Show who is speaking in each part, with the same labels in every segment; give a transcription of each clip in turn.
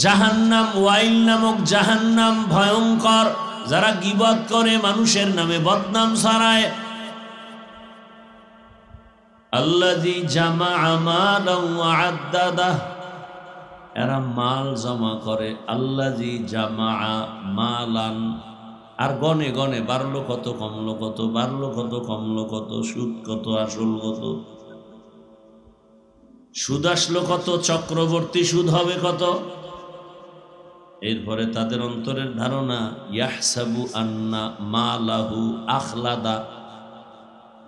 Speaker 1: জাহান্নাম, ওয়াইল নামক জাহান্নাম ভয়ঙ্কর, যারা গীবত করে, মানুষের নামে বদনাম ছড়ায়। আল্লাযী জামাআ মালান ওয়া আদ্দাদাহ, এরা মাল জমা করে। আল্লাযী জামাআ মালান, আর গনে গনে বাড়লো কত কমলো কত, বাড়লো কত কমলো কত, সুদ কত আসল কত, সুদ আসলো কত, চক্রবর্তী সুদ হবে কত। এরপরে তাদের অন্তরের ধারণা ইয়াহসাবু আন্না মালাহু আখলাদা,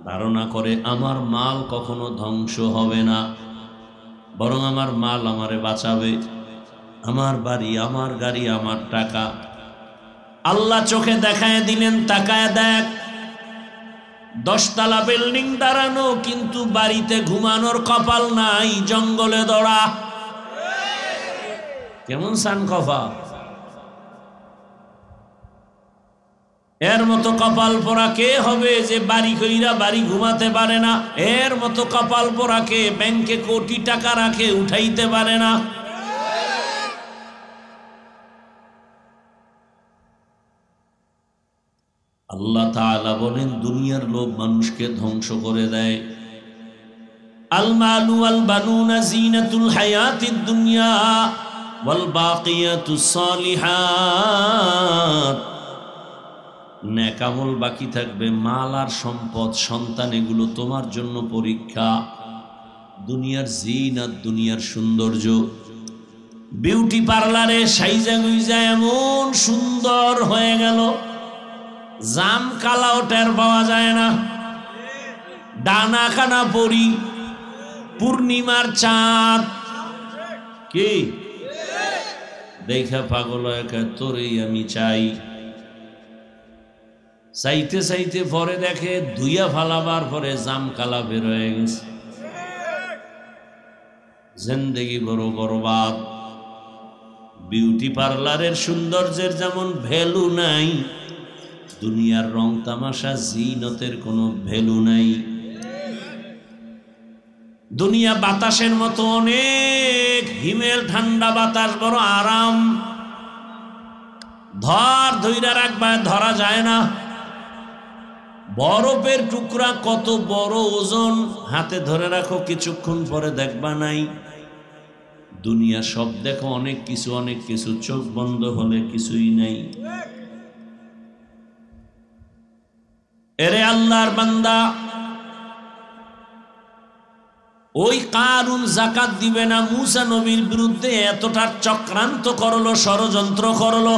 Speaker 1: ধারণা করে আমার মাল কখনো ধ্বংস হবে না, বরং আমার মাল আমারে বাঁচাবে, আমার বাড়ি, আমার গাড়ি, আমার টাকা। আল্লাহ চোখে দেখায় দিলেন, তাকায় দেখ, 10 তলা বিল্ডিং দাঁড়ানো, কিন্তু বাড়িতে ঘুমানোর কপাল নাই, জঙ্গলে দৌড়া। কেমন সান কফা, এর মতো কপাল পোড়া কে হবে যে বাড়ি কইরা বাড়ি ঘুমাতে পারে না? এর মতো কপাল পোড়া কে ব্যাংকে কোটি টাকা রাখে, উঠাইতে পারে না? আল্লাহ তাআলা বলেন, দুনিয়ার লোভ মানুষকে ধ্বংস করে দেয়। আল মালু ওয়াল বানুনা জিনাতুল হায়াতিদ দুনিয়া ওয়াল বাকিয়াতুস সালিহাত, নেক আমল বাকি থাকবে, মাল আর সম্পদ, সন্তান, এগুলো তোমার জন্য পরীক্ষা। দুনিয়ার জিনাত, দুনিয়ার সৌন্দর্য। বিউটি পার্লারে সাইজা গুইজা এমন সুন্দর হয়ে গেল, জাম কালাও টের পাওয়া যায় না। ডানা কানা পরি, পূর্ণিমার চাঁদ, কি দেখা পাগল একা, তোরেই আমি চাই। চাইতে চাইতে পরে দেখে ধুইয়া ফালাবার পরে জাম কালা বের হয়ে গেছে। জিন্দেগি বড় বরবাদ। বিউটি পার্লারের সৌন্দর্যের যেমন ভ্যালু নাই, দুনিয়ার রং তামাশা জিনতের কোনো ভ্যালু নাই। দুনিয়া বাতাসের মতো অনেক, হিমেল ঠান্ডা বাতাস, বড় আরাম, ধৈরা রাখবা, ধরা যায় না। বরফের টুকরা কত বড় ওজন, হাতে ধরে রাখো, কিছুক্ষণ পরে দেখবা নাই। দুনিয়া সব দেখো, অনেক কিছু অনেক কিছু, চোখ বন্ধ হলে কিছুই নাই। এরে আল্লাহর বান্দা, ওই কারুন যাকাত দিবে না, মুসা নবীর বিরুদ্ধে এতটা চক্রান্ত করলো, ষড়যন্ত্র করলো।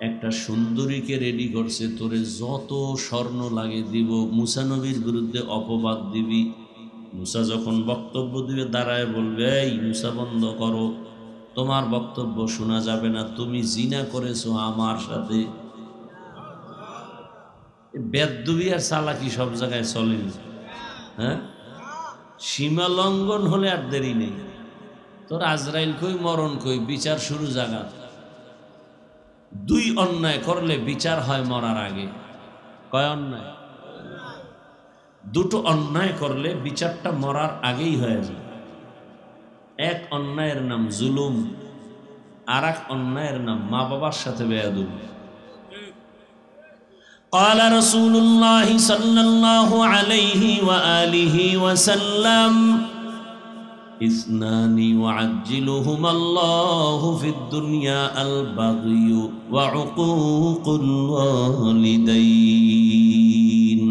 Speaker 1: একটা সুন্দরীকে রেডি করছে, তোরে যত স্বর্ণ লাগে দিব, মুসা নবীর বিরুদ্ধে অপবাদ দিবি। মুসা যখন বক্তব্য দিবে, দাঁড়ায় বলবে, এই মুসা বন্ধ করো, তোমার বক্তব্য শোনা যাবে না, তুমি জিনা করেছো আমার সাথে। বেদবি আর চালাকি সব জায়গায় চলেনি। হ্যাঁ, সীমা লঙ্ঘন হলে আর দেরি নেই। তোর আজরাইল কই, মরণ কই, বিচার শুরু জায়গা। 2 অন্যায় করলে বিচার হয় মরার আগে। কয় অন্যায়? 2টো অন্যায় করলে বিচারটা মরার আগেই হয়ে যায়। এক অন্যায়ের নাম জুলুম, আর এক অন্যায়ের নাম মা বাবার সাথে বেয়াদবি। قال رسول الله صلى الله عليه وآله وسلم اثنان يعجلهما الله في الدنيا البغي وعقوق الوالدين।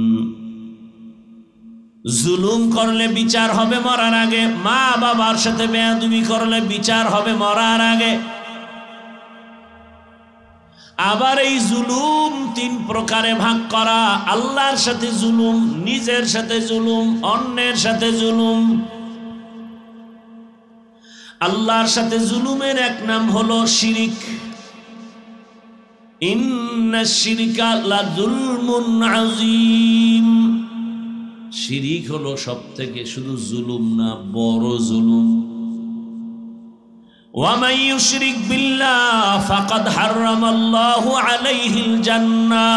Speaker 1: জুলুম করলে বিচার হবে মরার আগে, মা বাবার সাথে বেয়াদবি করলে বিচার হবে মরার আগে। আবার এই জুলুম 3 প্রকারে ভাগ করা। আল্লাহর সাথে জুলুম, নিজের সাথে জুলুম, অন্যের সাথে জুলুম। আল্লাহর সাথে জুলুমের এক নাম হলো শিরিক। ইন্নাশ শিরকা লাযুলমুন আযীম। শিরিক হলো সবথেকে, শুধু জুলুম না, বড় জুলুম। وَمَن يُشْرِكْ بِاللَّهِ فَقَدْ حَرَّمَ اللَّهُ عَلَيْهِ الْجَنَّةَ।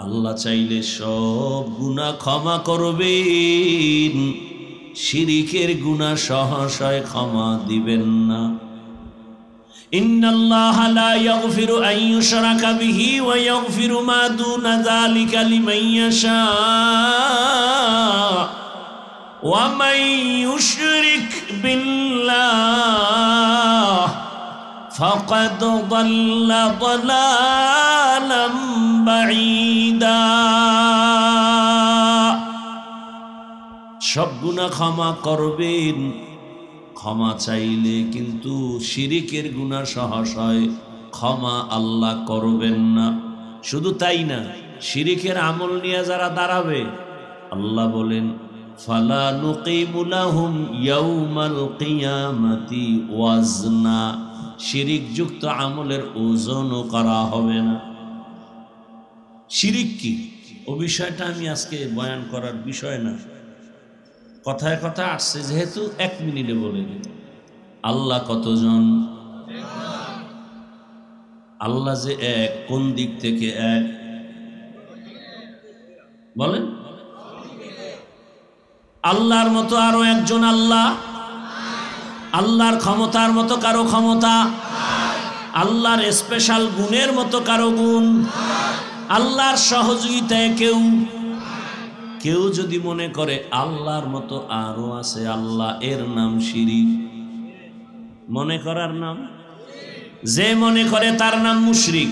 Speaker 1: আল্লাহ চাইলে সব গুনাহ ক্ষমা করবেন, শিরিকের গুনাহ সহসায় ক্ষমা দিবেন না। ইন্নাল্লাহা লা ইয়াগফিরু আন ইউশরাকা বিহি ওয়া ইয়াগফিরু মা দুনা যালিকা লিমান ইয়াশা ওয়া মান ইউশরিক বিল্লাহ ফাকাদ দাল্লা দালালাম বাঈদা। সব গুনাহ ক্ষমা করবেন, ক্ষমা চাইলে, কিন্তু শিরিকের গুনাহ সহসায় ক্ষমা আল্লাহ করবেন না। শুধু তাই না, শিরিকের আমল নিয়ে যারা দাঁড়াবে, আল্লাহ বলেন ফালা নুকিমু লাহুম ইয়াউমাল কিয়ামাতি ওয়াজনা, শিরিক যুক্ত আমলের ওজনও করা হবে না। শিরিক কি, ও বিষয়টা আমি আজকে বয়ান করার বিষয় না, কথায় কথা আসছে যেহেতু 1 মিনিটে বলে দিই। আল্লাহ কতজন? আল্লাহ যে এক, কোন দিক থেকে এক বলেন? আল্লাহর মতো আরো একজন আল্লাহ? আল্লাহর ক্ষমতার মতো কারো ক্ষমতা? আল্লাহর স্পেশাল গুণের মতো কারো গুণ? আল্লাহর সহযোগিতায় কেউ? কেউ যদি মনে করে আল্লাহর মতো আরো আছে আল্লাহ, এর নাম শিরিক। মনে করার নাম, যে মনে করে তার নাম মুশরিক।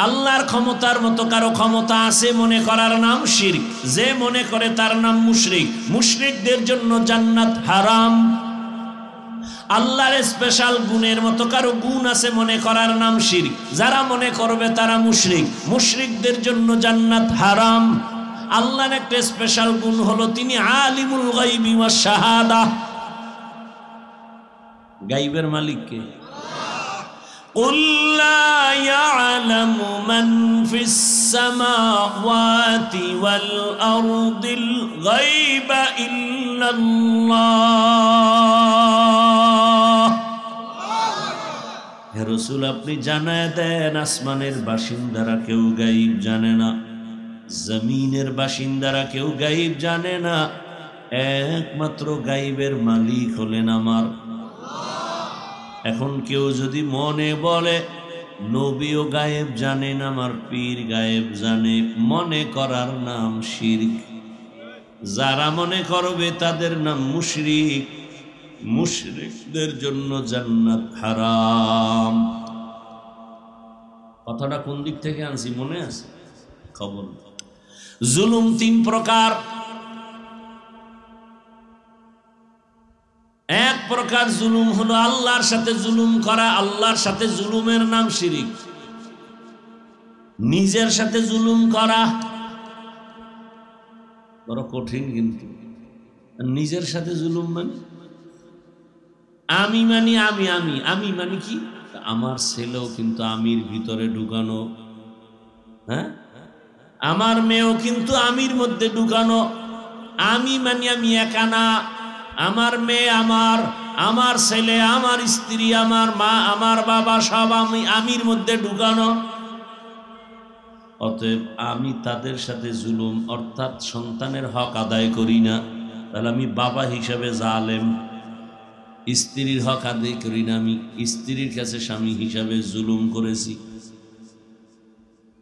Speaker 1: আল্লাহর ক্ষমতার মতো কারো ক্ষমতা আছে মনে করার নাম শিরক, যে মনে করে তার নাম মুশরিক। মুশরিকদের জন্য জান্নাত হারাম। আল্লাহর স্পেশাল গুণের মতো কারো গুণ আছে মনে করার নাম শিরক, যারা মনে করবে তারা মুশরিক। মুশরিকদের জন্য জান্নাত হারাম। আল্লাহর একটা স্পেশাল গুণ হলো তিনি আলিমুল গায়বি ওয়াশ শাহাদা। গায়বের মালিক কে? قُلْ لَا يَعْلَمُ مَنْ فِي السَّمَاوَاتِ وَالْأَرْضِ الْغَيْبَ إِلَّا اللَّهُ। হে রাসূল, আপনি জানায় দেন আসমানের বাসিন্দারা কেউ গায়ব জানে না, জমিনের বাসিন্দারা কেউ গায়ব জানে না, একমাত্র গায়বের মালিক হলেন আমার। এখন কেউ যদি মনে বলে নবীও গায়েব জানেন, আমার পীর গায়েব জানে, মনে করার নাম শিরক। যারা মনে করবে তাদের নাম মুশরিক। মুশরিকদের জন্য জান্নাত হারাম। কথাটা কোন দিক থেকে আনছি মনে আছে? খবর। জুলুম 3 প্রকার। এক প্রকার জুলুম হলো আল্লাহর সাথে জুলুম করা। আল্লাহর সাথে জুলুমের নাম শিরিক। নিজের সাথে জুলুম করা বড় কঠিন, কিন্তু নিজের সাথে জুলুম মানে আমি মানি আমি আমি আমি মানে কি? আমার ছেলেও কিন্তু আমির ভিতরে ঢুকানো, হ্যাঁ, আমার মেয়েও কিন্তু আমির মধ্যে ঢুকানো। আমি মানি আমি একা না, আমার মেয়ে, আমার ছেলে, আমার স্ত্রী, আমার মা, আমার বাবা সব আমি আমির মধ্যে ঢুকানো। অতএব আমি তাদের সাথে জুলুম অর্থাৎ সন্তানের হক আদায় করি না, তাহলে আমি বাবা হিসাবে জালেম। স্ত্রীর হক আদায় করি না, আমি স্ত্রীর কাছে স্বামী হিসাবে জুলুম করেছি।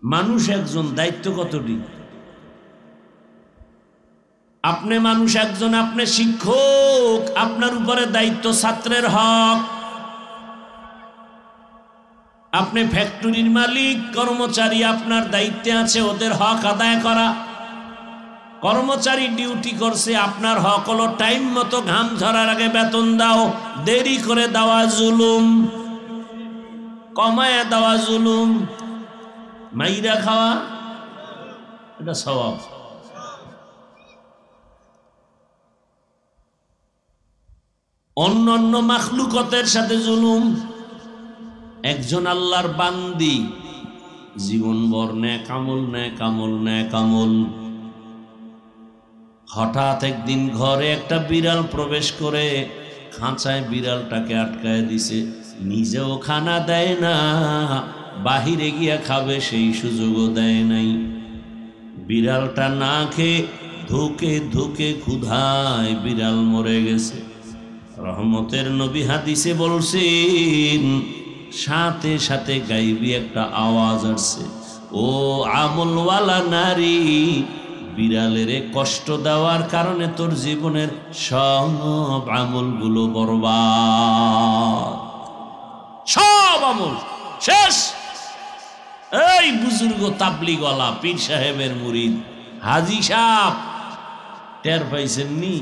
Speaker 1: মানুষ একজন, দায়িত্ব কতটি? আপনি মানুষ একজন, আপনি শিক্ষক, আপনার উপরে দায়িত্ব ছাত্রের হক। আপনি ফ্যাক্টরির মালিক, কর্মচারী, আপনার দায়িত্বে আছে ওদের হক আদায় করা। কর্মচারী ডিউটি করছে, আপনার হক হলো টাইম মতো ঘাম ঝরার আগে বেতন দাও। দেরি করে দেওয়া জুলুম, কমায় দেওয়া জুলুম। মাইরা খাওয়া এটা সওয়াব। অন্যান্য মাখলুকতের সাথে জুলুম। একজন আল্লাহর বান্দি জীবনভর নেক আমল। হঠাৎ একদিন ঘরে একটা বিড়াল প্রবেশ করে খাঁচায় বিড়ালটাকে আটকায় দিছে, নিজেও খানা দেয় না, বাহিরে গিয়া খাবে সেই সুযোগও দেয় নাই। বিড়ালটা না খেয়ে ধুকে ধুকে ক্ষুধায় বিড়াল মরে গেছে। রহমতের নবী হাদিসে বলছেন সাথে সাথে গাইবি একটা আওয়াজ আসছে, ও আমলওয়ালা নারী, বিড়ালের কষ্ট দেওয়ার কারণে তোর জীবনের সব আমলগুলো বরবাদ, সব আমল শেষ। এই বুজুর্গ তাবলিগওয়ালা পীর সাহেবের মুরিদ হাজী সাহেব টের পাইছেন নি?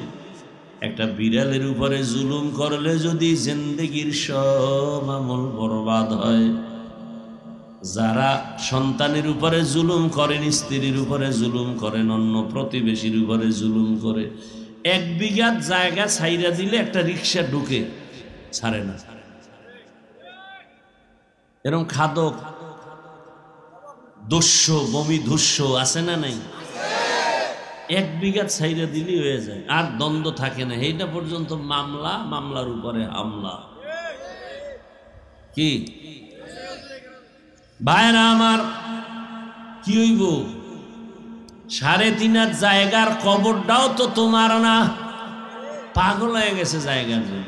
Speaker 1: একটা বিড়ালের উপরে জুলুম করলে যদি জিন্দেগির সব আমল বরবাদ হয়। যারা সন্তানের উপরে জুলুম করেন, স্ত্রীর উপরে জুলুম করেন, অন্য প্রতিবেশীর উপরে জুলুম করে, 1 বিঘা জায়গা ছাইরা দিলে একটা রিক্সা ঢুকে ছাড়ে না। এরকম খাদক দস্য বমি ধুস্য আছে না নাই? 1 বিঘা ছাইরা দিলেই হয়ে যায়, আর দ্বন্দ্ব থাকে না। এইটা পর্যন্ত মামলা, মামলার উপরে হামলা। কি ভাইরা আমার, কি হইব? 3.5 জায়গার কবরটাও তো তোমার না, পাগল হয়ে গেছে জায়গার জন্য।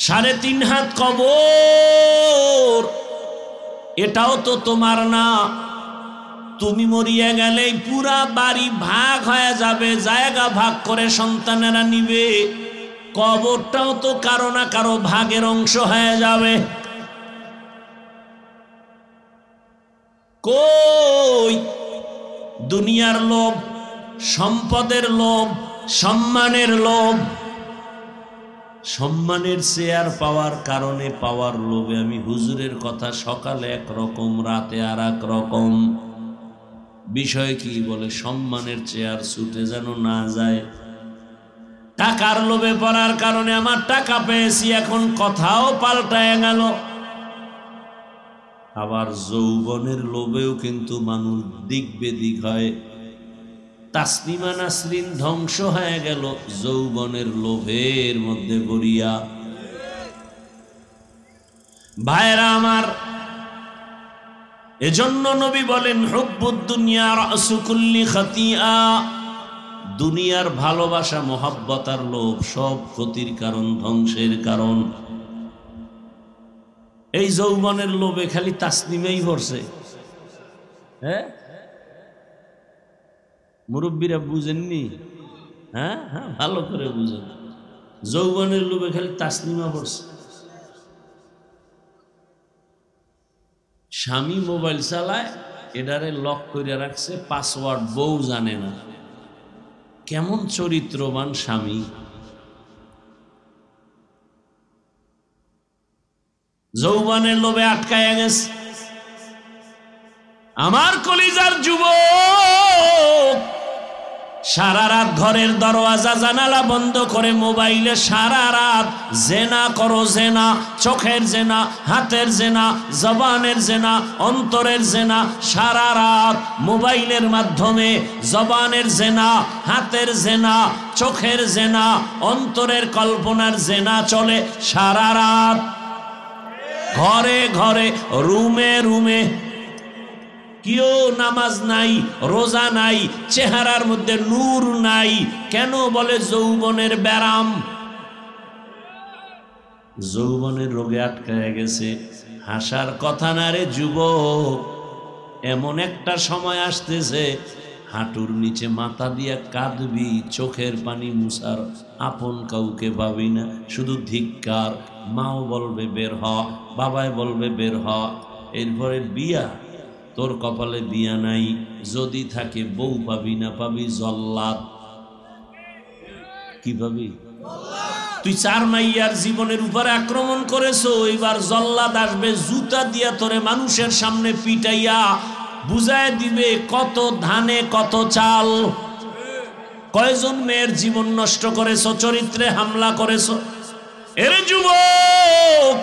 Speaker 1: 3.5 হাত কবর, এটাও তো তোমার না। তুমি মরিয়া গেলেই পুরা বাড়ি ভাগ হয়ে যাবে, জায়গা ভাগ করে সন্তানেরা নিবে। কবরটাও তো কারো না কারো ভাগের অংশ হয়ে যাবে। কই দুনিয়ার লোভ, সম্পদের লোভ, সম্মানের লোভ, সম্মানের চেয়ার পাওয়ার কারণে পাওয়ার লোভে আমি হুজুরের কথা সকালে একরকম, রাতে আর এক রকম। বিষয় কি বলে? সম্মানের চেয়ার ছুটে যেন না যায়। টাকার লোভে পড়ার কারণে আমার টাকা পেয়েছি, এখন কথাও পাল্টায় গেল। আবার যৌবনের লোভেও কিন্তু মানুষ দিক বেদিক হয়। তাসলিমা নাসরিন ধ্বংস হয়ে গেল যৌবনের লোভের মধ্যে পড়িয়া। ভাইরা আমার, এজন্য নবী বলেন হুব্বুদ দুনিয়া রাসু কুল্লি খাতিয়া। দুনিয়ার ভালোবাসা, মোহাব্বত আর লোভ সব ক্ষতির কারণ, ধ্বংসের কারণ। এই যৌবনের লোভে খালি তাসলিমেই ভরছে। হ্যাঁ, মুরব্বীরা বুঝেননি? হ্যাঁ হ্যাঁ, ভালো করে বুঝেন। যৌবনের লোভে খালি তাসলিমা ভরছে। স্বামী মোবাইল চালায়, এটারে লক করে রাখছে, পাসওয়ার্ড বউ জানে না। কেমন চরিত্রবান স্বামী! যৌবনের লোভে আটকায় গেছে। আমার কলিজার যুবক, সারা রাত ঘরের দরওয়াজা জানালা বন্ধ করে মোবাইলে সারা রাত জেনা করো, জেনা, চোখের জেনা, হাতের জেনা, জবানের জেনা, অন্তরের জেনা। সারা রাত মোবাইলের মাধ্যমে জবানের জেনা, হাতের জেনা, চোখের জেনা, অন্তরের কল্পনার জেনা চলে সারা রাত। ঘরে ঘরে, রুমে রুমে। কেউ নামাজ নাই, রোজা নাই, চেহারার মধ্যে নূর নাই। কেন? বলে যৌবনের ব্যারাম, যৌবনের রোগে আটকায় গেছে। হাসার কথা না রে যুবক, এমন একটা সময় আসতেছে হাঁটুর নিচে মাথা দিয়া কাঁদবি, চোখের পানি মুছার আপন কাউকে পাবি না, শুধু ধিক্কার। মাও বলবে বের হ, বাবাই বলবে বের হ। এরপরে বিয়া, তোর কপালে বিয়া নাই, যদি থাকে বউ পাবি না, পাবি জল্লাদ। কি পাবি? তুই 4 মাইয়ার জীবনের উপরে আক্রমণ করেছো, এবার জল্লাদ আসবে জুতা দিয়া তোরে মানুষের সামনে পিটাইয়া বুঝায় দিবে কত ধানে কত চাল। কয়জন মেয়ের জীবন নষ্ট করেছো, চরিত্রে হামলা করেছো। এরে যুবক,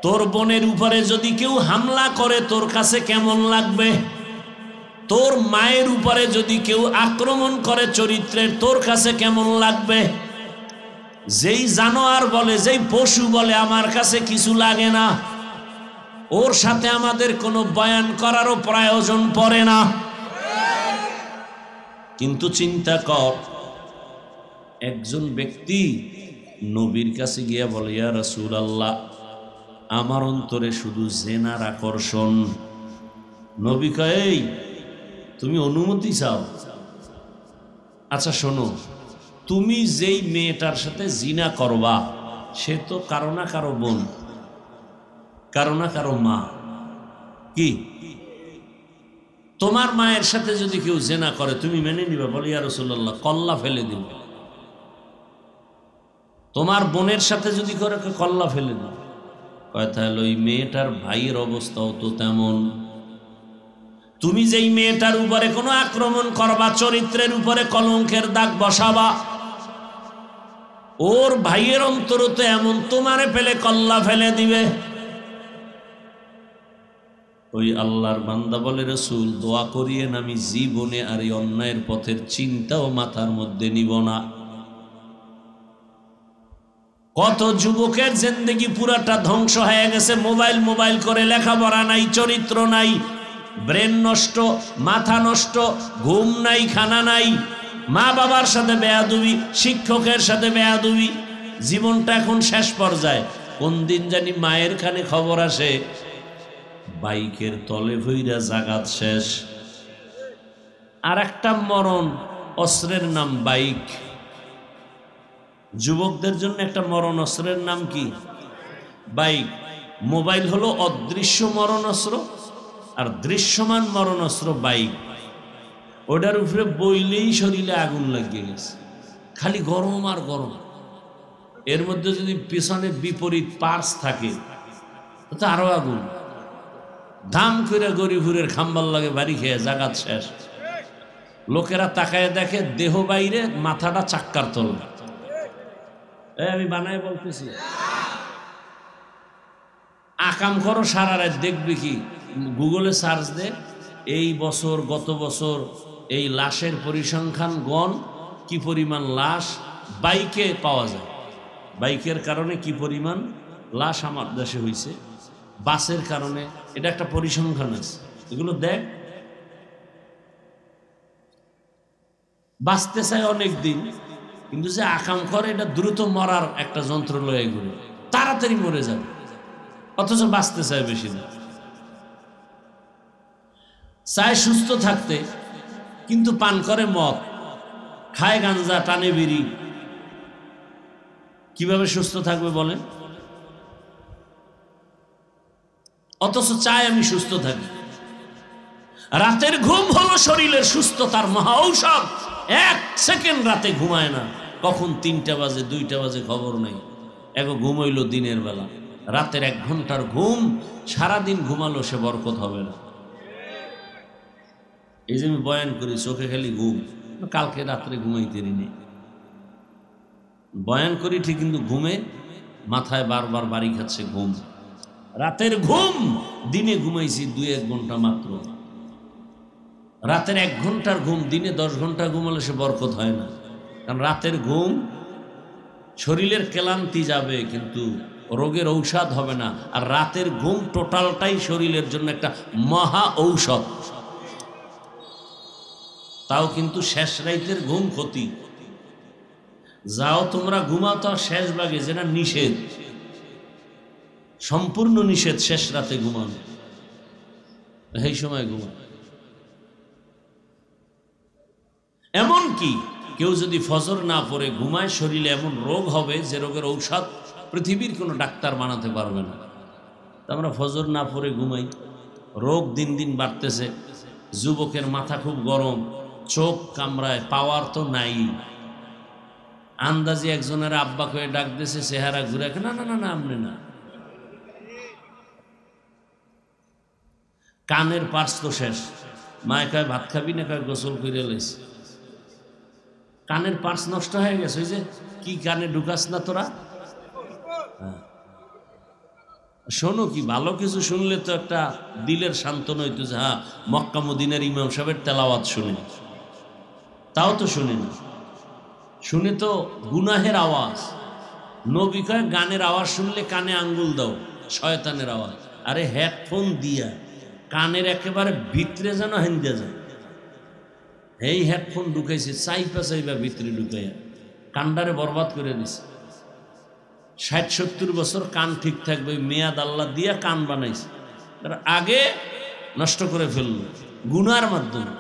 Speaker 1: তোর বোনের উপরে যদি কেউ হামলা করে তোর কাছে কেমন লাগবে? তোর মায়ের উপরে যদি কেউ আক্রমণ করে চরিত্রের, তোর কাছে কেমন লাগবে? যেই জানোয়ার বলে, যেই পশু বলে আমার কাছে কিছু লাগে না, ওর সাথে আমাদের কোনো বয়ান করারও প্রয়োজন পড়ে না। কিন্তু চিন্তা কর, একজন ব্যক্তি নবীর কাছে গিয়া বলে, ইয়া রাসূলুল্লাহ, আমার অন্তরে শুধু জেনার আকর্ষণ। নবী কয়, এই তুমি অনুমতি চাও? আচ্ছা শোনো, তুমি যেই মেয়েটার সাথে জিনা করবা সে তো কারো না কারো বোন, কারো না কারো মা। কি তোমার মায়ের সাথে যদি কেউ জেনা করে তুমি মেনে নিবে? বলে, ইয়া রাসূলুল্লাহ, কল্লা ফেলে দিন। তোমার বোনের সাথে যদি করে, কল্লা ফেলে দিন। কয় তাহলে ওই মেয়েটার ভাইয়ের অবস্থাও তো তেমন। তুমি যেই মেয়েটার উপরে কোনো আক্রমণ করবা, চরিত্রের উপরে কলঙ্কের দাগ বসাবা, ওর ভাইয়ের অন্তর তো এমন, তোমারে ফেলে কল্লা ফেলে দিবে। ওই আল্লাহর বান্দা বলে, রাসূল দোয়া করিয়েন, আমি জীবনে আর এই অন্যায়ের পথের চিন্তাও মাথার মধ্যে নিব না। কত যুবকের জিন্দেগি পুরাটা ধ্বংস হয়ে গেছে, মোবাইল মোবাইল করে, লেখাপড়া নাই, চরিত্র নাই, ব্রেন নষ্ট, মাথা নষ্ট, ঘুম নাই, খানা নাই, মা বাবার সাথে বেয়াদবি, শিক্ষকের সাথে বেয়াদবি, জীবনটা এখন শেষ পর্যায়ে। কোন দিন জানি মায়ের কানে খবর আসে বাইকের তলে ভইরা জাগাত শেষ। আর একটা মরণ, অস্ত্রের নাম বাইক। যুবকদের জন্য একটা মরণ অস্ত্রের নাম কি? বাইক। মোবাইল হলো অদৃশ্য মরণ অস্ত্র, আর দৃশ্যমান মরণ অস্ত্র বাইক। ওটার উপরে বইলেই শরীরে আগুন লাগিয়ে গেছে, খালি গরম আর গরম। এর মধ্যে যদি পিছনে বিপরীত পার্স থাকে তো আরো আগুন। ধাম করে গরিবুরের খাম্বাল লাগে, বাড়ি খেয়ে জাগাত শেষ। লোকেরা তাকায় দেখে দেহ বাইরে, মাথাটা চাক্কার তল। আমি বানায় বলতেছি, আকাম করো সারা রাত, দেখবি কি গুগলে সার্চ দে, এই বছর গত বছর এই লাশের পরিসংখ্যান গণ, কি পরিমাণ লাশ বাইকে পাওয়া যায়, বাইকের কারণে কি পরিমাণ লাশ আমার দেশে হয়েছে, বাসের কারণে, এটা একটা পরিসংখ্যান আছে। এগুলো দেখ। বাঁচতে চায় অনেক দিন, কিন্তু যে আকাম করে এটা দ্রুত মরার একটা যন্ত্র লয়ে, এগুলো তাড়াতাড়ি মরে যাবে, অথচ বাঁচতে চায় বেশি না। চায় সুস্থ থাকতে, কিন্তু পান করে মদ, খায় গাঞ্জা, টানে বিড়ি। কিভাবে সুস্থ থাকবে বলেন? অথচ চায় আমি সুস্থ থাকি। রাতের ঘুম হলো শরীরের সুস্থতার মহা ঔষধ। এক সেকেন্ড রাতে ঘুমায় না, কখন 3টা বাজে 2টা বাজে খবর নেই। এক ঘুমাইলো দিনের বেলা, রাতের 1 ঘন্টার ঘুম সারাদিন ঘুমালো সে বরকত হবে না। এই যে আমি বয়ান করি, চোখে খালি ঘুম, কালকে রাত্রে ঘুমাইতে নেই। বয়ান করি ঠিক, কিন্তু ঘুমে মাথায় বারবার বাড়ি খাচ্ছে ঘুম। রাতের ঘুম, দিনে ঘুমাইছি 2-1 ঘন্টা মাত্র। রাতের 1 ঘন্টার ঘুম দিনে 10 ঘন্টা ঘুমালে সে বরকত হয় না। কারণ রাতের ঘুম শরীরের ক্লান্তি যাবে, কিন্তু রোগের ঔষধ হবে না। আর রাতের ঘুম টোটালটাই শরীরের জন্য একটা মহা ঔষধ। তাও কিন্তু শেষ রাতের ঘুম ক্ষতি। যাও তোমরা ঘুমাও, তো শেষ ভাগে, যেটা নিষেধ, সম্পূর্ণ নিষেধ শেষ রাতে ঘুমানো, এই সময় ঘুমা। এমন কি কেউ যদি ফজর না পড়ে ঘুমায়, শরীরে এমন রোগ হবে যে রোগের ঔষধ পৃথিবীর কোনো ডাক্তার বানাতে পারবে না। আমরা ফজর না পড়ে ঘুমাই, রোগ দিন দিন বাড়তেছে। যুবকের মাথা খুব গরম, চোখ কামড়ায়, পাওয়ার তো নাই। আন্দাজি একজনের আব্বা কয়ে ডাক দিয়েছে, চেহারা ঘুরে, না না না না আমনে না। কানের পার্স তো শেষ, মায় কয় ভাত খাবি না, কয় গোসল করে লাইছে। কানের পার্স নষ্ট হয়ে গেছে। ওই যে কি কানে ঢুকাস না তোরা? শোনো, কি ভালো কিছু শুনলে তো একটা দিলের শান্তনা হইতো, যে হ্যাঁ মক্কা মদিনার ইমাম সাহেবের তেলাওয়াত শুনি। তাও তো শুনি না, শুনে তো গুনাহের আওয়াজ। নবী কয় গানের আওয়াজ শুনলে কানে আঙ্গুল দাও, শয়তানের আওয়াজ। আরে হেডফোন দিয়া কানের একেবারে ভিতরে যেন হেন্দে যায়। এই হেডফোন ঢুকাইছে চাইপা চাইবা ভিতরে ঢুকাইয়া কানডারে বরবাদ করে দিছে। 60-70 বছর কান ঠিক থাকবে, মেয়াদ আল্লাহ দিয়া কান বানাইছে, আগে নষ্ট করে ফেলল গুনার মাধ্যমে।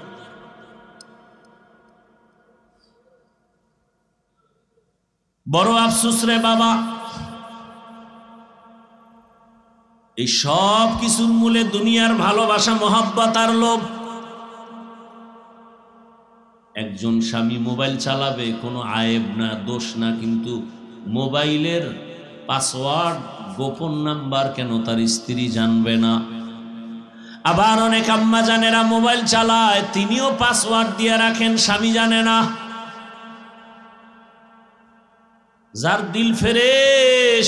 Speaker 1: বড় আফসোস রে বাবা, এই সব কিছুর মূলে দুনিয়ার ভালোবাসা, মহব্বত আর লোভ। একজন স্বামী মোবাইল চালাবে, কোনো আয়েব না, দোষ না, কিন্তু মোবাইলের পাসওয়ার্ড, গোপন নাম্বার কেন তার স্ত্রী জানবে না? আবার অনেক আম্মা জানেরা মোবাইল চালায়, তিনিও পাসওয়ার্ড দিয়ে রাখেন, স্বামী জানে না। যার দিল ফেরে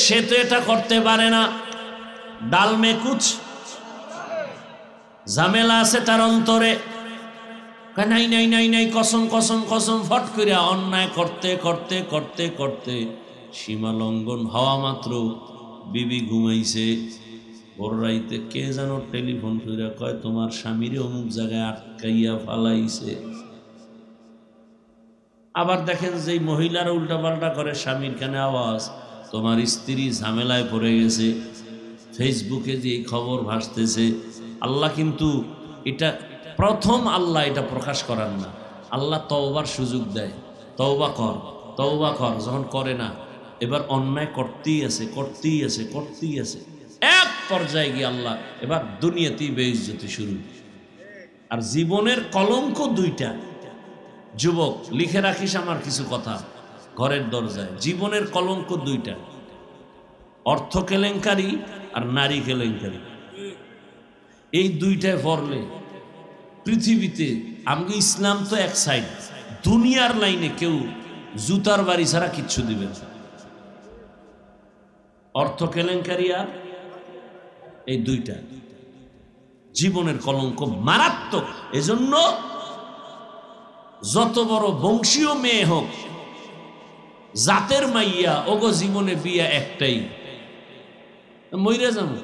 Speaker 1: সে তো এটা করতে পারে না। ডাল মে কুছ ঝামেলা আছে তার অন্তরে, নাই নাই নাই নাই, কসম কসম কসম, ফট করে অন্যায় করতে করতে করতে করতে সীমা লঙ্ঘন হওয়া মাত্র বিবি ঘুমাইছে, ভোর রাইতে কে যেন টেলিফোন করে কয় তোমার স্বামীরে অমুক জায়গায় আটকাইয়া ফালাইছে। আবার দেখেন যেই মহিলারা উল্টাপাল্টা করে, স্বামীর কানে আওয়াজ তোমার স্ত্রী ঝামেলায় পড়ে গেছে, ফেসবুকে যে এই খবর ভাসতেছে। আল্লাহ কিন্তু এটা প্রথম, আল্লাহ এটা প্রকাশ করার না, আল্লাহ তওবার সুযোগ দেয়, তওবা কর তওবা কর। যখন করে না, এবার অন্যায় করতেই আছে করতেই আছে করতেই আছে, এক পর্যায়ে গিয়ে আল্লাহ এবার দুনিয়াতেই বেইজ্জতি শুরু। আর জীবনের কলঙ্ক দুইটা। যুবক লিখে রাখিস আমার কিছু কথা ঘরের দরজায়, জীবনের কলঙ্ক দুইটা, অর্থ কেলেঙ্কারি আর নারী কেলেঙ্কারি। এই দুইটায় পড়লে পৃথিবীতে, আমি ইসলাম তো এক সাইড, দুনিয়ার লাইনে কেউ জুতার বাড়ি ছাড়া কিচ্ছু দিবে না। অর্থ কেলেঙ্কারি আর এই দুইটা জীবনের কলঙ্ক, মারাত্মক। এজন্য যত বড় বংশীয় মেয়ে হোক, জাতের মাইয়া, ওগো জীবনে বিয়া একটাই, মইরা যাবো,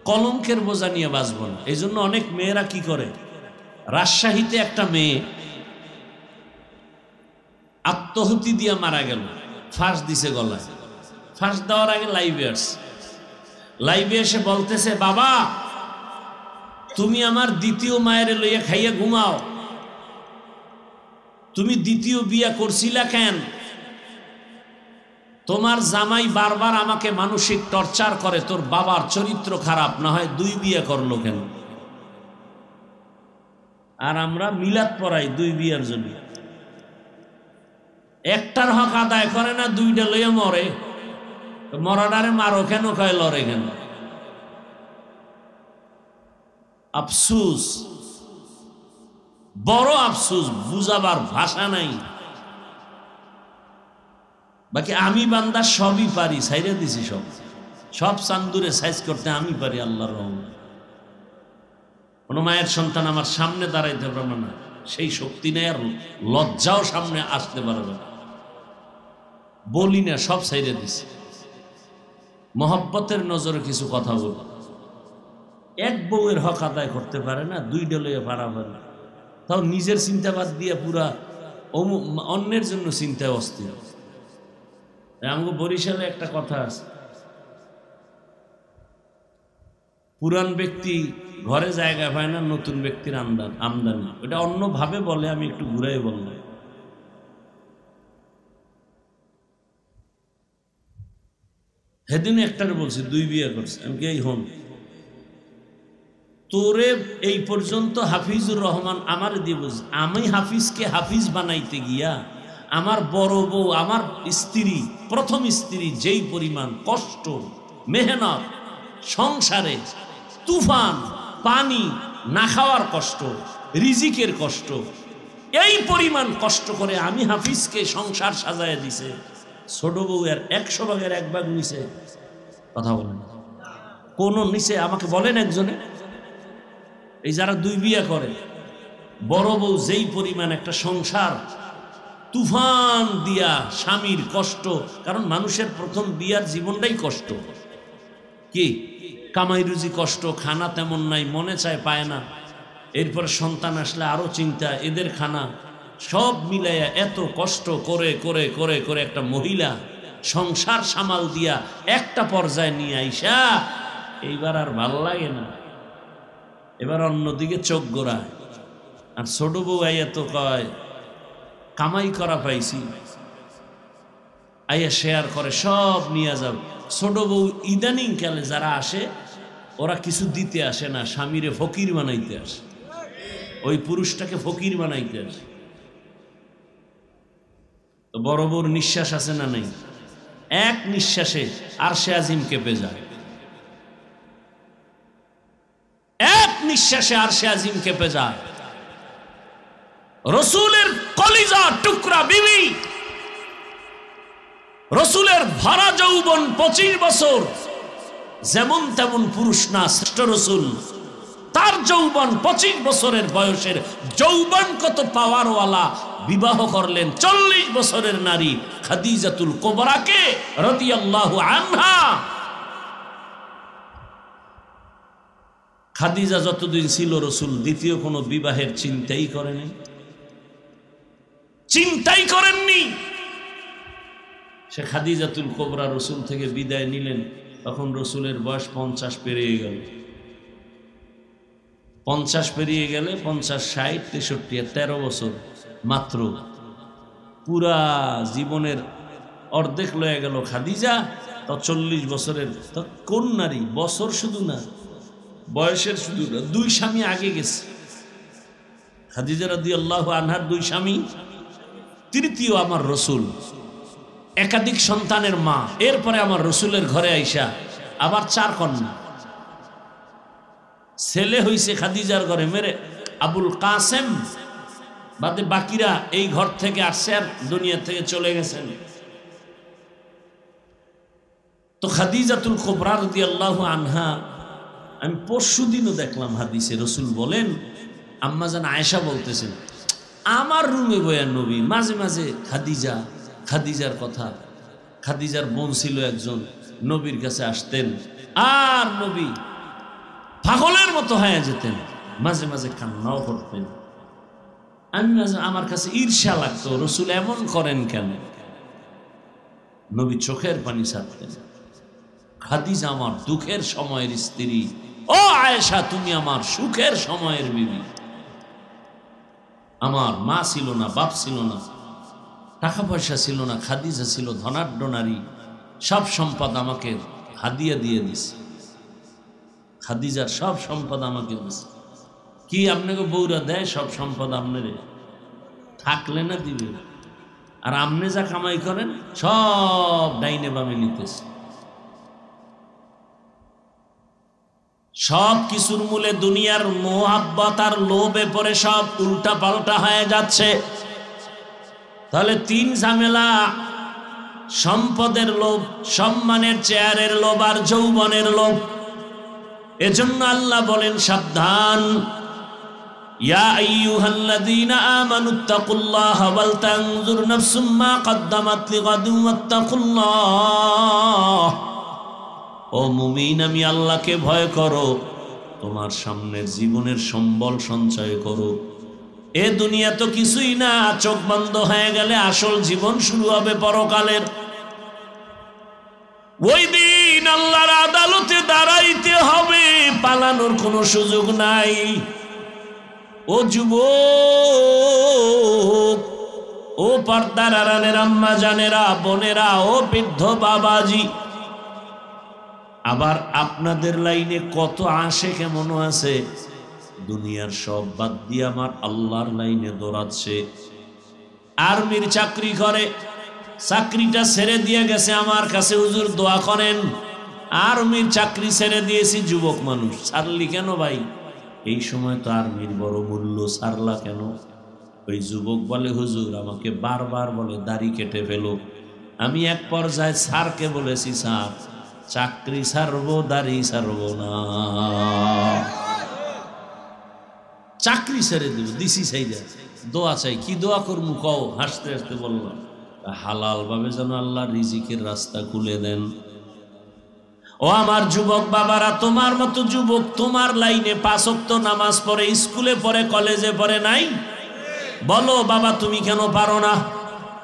Speaker 1: কলঙ্কের বোঝা নিয়ে বাঁচব না। এই জন্য অনেক মেয়েরা কি করে, রাজশাহীতে একটা মেয়ে আত্মহত্যা দিয়ে মারা গেল, ফাঁস দিছে গলায়। ফাঁস দেওয়ার আগে লাইভে এসে বলতেছে, বাবা তুমি আমার দ্বিতীয় মায়ের লইয়া খাইয়া ঘুমাও, তুমি দ্বিতীয় বিয়া করছিলা কেন? তোমার জামাই বারবার আমাকে মানসিক টর্চার করে, তোর বাবার চরিত্র খারাপ, না হয় দুই বিয়ে করলো কেন? আর আমরা মিলাদ পড়াই দুই বিয়ের জন্য, একটার হক আদায় করে না, দুইটা লইয়া মরে। মরাডারে মারো কেন, কয় লড়ে কেন? আফসুস, বড় আফসুস, বুঝাবার ভাষা নাই। বাকি আমি বান্দা সবই পারি, সাইরে দিছি সব, সব চান্দুরে সাইজ করতে আমি পারি, আল্লাহর রহমত। কোন মায়ের সন্তান আমার সামনে দাঁড়াইতে পারবে না, সেই শক্তি নেই, আর লজ্জাও সামনে আসতে পারবে না। বলি না, সব সাইরে দিছি। মহব্বতের নজরে কিছু কথা বল, এক বউয়ের হক আদায় করতে পারে না, দুইটা লইয়া পারা পারে, তাও নিজের চিন্তাবাদ দিয়ে পুরা অন্যের জন্য চিন্তায় অস্থির। আমাকে বরিশালে একটা কথা আছে, পুরান ব্যক্তি ঘরে জায়গা পায় না, নতুন ব্যক্তির আমদানি। ওটা অন্যভাবে বলে, আমি একটু ঘুরাই বললাম। সেদিন একটারে বলছি দুই বিয়ে করছে, আমি কি এই হন তোরে এই পর্যন্ত হাফিজুর রহমান আমার দিয়ে বলছে, আমি হাফিজকে হাফিজ বানাইতে গিয়া আমার বড় বউ, আমার স্ত্রী, প্রথম স্ত্রী যেই পরিমাণ কষ্ট, মেহনত, সংসারে তুফান, পানি না খাওয়ার কষ্ট, রিজিকের কষ্ট, এই পরিমাণ কষ্ট করে আমি হাফিজকে সংসার সাজায় দিছে, ছোট বউ এর 100 ভাগের 1 ভাগ নিছে। কথা বলেন কোন নিচে, আমাকে বলেন একজনে। এই যারা দুই বিয়ে করে, বড় বউ যেই পরিমাণ একটা সংসার তুফান দিয়া, স্বামীর কষ্ট, কারণ মানুষের প্রথম বিয়ার জীবনটাই কষ্ট, কি কামাই রুজি কষ্ট, খানা তেমন নাই, মনে চায় পায় না, এরপর সন্তান আসলে আরো চিন্তা, এদের খানা, সব মিলাইয়া এত কষ্ট করে করে করে করে একটা মহিলা সংসার সামাল দিয়া একটা পর্যায়ে নিয়ে আইসা এইবার আর ভাল লাগে না, এবার অন্যদিকে চোখ গোড়ায়। আর ছোট বউ আইয়া তো কয় কামাই করা পাইছি, আইয়া শেয়ার করে সব নিয়ে যাবে। ছোট বউ ইদানিং কালে যারা আসে ওরা কিছু দিতে আসে না, স্বামীরে ফকির বানাইতে আসে, ওই পুরুষটাকে ফকির বানাইতে আসে। তো বড় বড় নিঃশ্বাস আছে না নেই? এক নিঃশ্বাসে আরশে আজিম কেঁপে যায়, এক নিঃশ্বাসে আরশে আজিম কেঁপে যায়। রসুলের কলিজা টুকরা বিবি, রসুলের ভরা যৌবন 25 বছর, যেমন তেমন পুরুষ না, শ্রেষ্ঠ রসুল, তার যৌবন 25 বছরের বয়সের যৌবন কত পাওয়ারওয়ালা বিবাহ করলেন 40 বছরের নারী খাদিজাতুল কুবরাকে রাদিয়াল্লাহু আনহা। খাদিজা যতদিন ছিল রসুল দ্বিতীয় কোনো বিবাহের চিন্তাই করেনি, চিন্তাই করেননি। সে খাদিজাতুল কুবরা রসুল থেকে বিদায় নিলেন, তখন রসুলের বয়স 50 পেরিয়ে গেল। 50 পেরিয়ে গেলে 50, 60, 63, 13 বছর মাত্র, পুরা জীবনের অর্ধেক লয়ে গেল খাদিজা। তো 40 বছরের, তো কোন নারী, বছর শুধু না, বয়সের শুধু না, 2 স্বামী আগে গেছে। খাদিজা রাদিয়াল্লাহু আনহার 2 স্বামী, তৃতীয় আমার রসুল, একাধিক সন্তানের মা, এরপরে আমার রসুলের ঘরে আইসা আবার 4 কন্যা। ছেলে হইছে খাদিজার ঘরে মেরে আবুল কাসেম, বাদে বাকিরা এই ঘর থেকে আসছে আর দুনিয়া থেকে চলে গেছেন। তো খাদিজাতুল কুবরা রাদিয়াল্লাহু আনহা, আমি পরশুদিনও দেখলাম হাদিসে রসুল বলেন, আম্মা জান আয়েশা বলতেছেন, আমার রুমে বয়া নবী মাঝে মাঝে খাদিজার কথা, খাদিজার বোন ছিল একজন, নবীর কাছে আসতেন আর নবী পাগলের মতো হয়ে যেতেন, মাঝে মাঝে কান্নাও করতেন। আমি আমার কাছে ঈর্ষা লাগতো, রসুল এমন করেন কেন? নবী চোখের পানি ছাড়তেন। খাদিজা আমার দুঃখের সময়ের স্ত্রী, ও আয়েশা তুমি আমার সুখের সময়ের বিবি। আমার মা ছিল না, বাপ ছিল না, টাকা পয়সা ছিল না, খাদিজা ছিল ধনাঢ্য নারী, সব সম্পদ আমাকে হাদিয়া দিয়ে দিছে। খাদিজার সব সম্পদ আমাকে দিছে। কি আপনাকে বউরা দেয় সব সম্পদ? আপনারে থাকলে না দিবে, আর আপনি যা কামাই করেন সব ডাইনে বামে নিতেছে। সব কিছুর মূলে দুনিয়ার মোহাব্বত আর লোভে পড়ে সব উল্টা পাল্টা হয়ে যাচ্ছে। তাহলে 3 ঝামেলা, সম্পদের লোভ, সম্মানের চেয়ারের লোভ আর যৌবনের লোভ। এজন্য আল্লাহ বলেন সাবধান, ইয়া আইয়ুহাল্লাযীনা আমানুত্তাকুল্লাহা ওয়াল তানজুর নাফসুম মা কদ্দামাত লিগাদিন ওয়াত্তাকুল্লাহ। ও মুমিন, আমি আল্লাহকে ভয় করো, তোমার সামনের জীবনের সম্বল সঞ্চয় করো। এ দুনিয়া তো কিছুই না, চোখ বন্ধ হয়ে গেলে আসল জীবন শুরু হবে পরকালের। ওই দিন আল্লাহর আদালতে দাঁড়াইতে হবে, পালানোর কোনো সুযোগ নাই। ও যুবক, ও পর্দার আড়ালের আম্মা জানেরা, বোনেরা, ও বৃদ্ধ বাবাজি, আবার আপনাদের লাইনে কত আসে কেমন আছে, দুনিয়ার সব বাদ দিয়ে আমার আল্লাহর লাইনে দৌড়াচ্ছে। আর্মির চাকরি করে, চাকরিটা ছেড়ে দিয়ে গেছে আমার কাছে, হুজুর দোয়া করেন। আর্মির চাকরি ছেড়ে দিয়েছি। যুবক মানুষ, ছাড়লি কেন ভাই? এই সময় তো আর্মির বড় মূল্য, ছাড়লা কেন? ওই যুবক বলে, হুজুর আমাকে বারবার বলে দাড়ি কেটে ফেলো। আমি এক পর্যায়ে স্যারকে বলেছি, স্যার চাকরি ছাড়বো, দাড়ি ছাড়বো না, চাকরি ছেড়ে দেব, দিছি চাই যা, দোয়া চাই। কি দোয়া করবো কও? হাসতে হাসতে বললাম, হালাল ভাবে যেন আল্লাহ রিজিকের রাস্তা খুলে দেন। ও আমার যুবক বাবারা, তোমার মতো যুবক তোমার লাইনে 5 ওয়াক্ত নামাজ পড়ে, স্কুলে পড়ে, কলেজে পড়ে নাই? বলো বাবা তুমি কেন পারো না?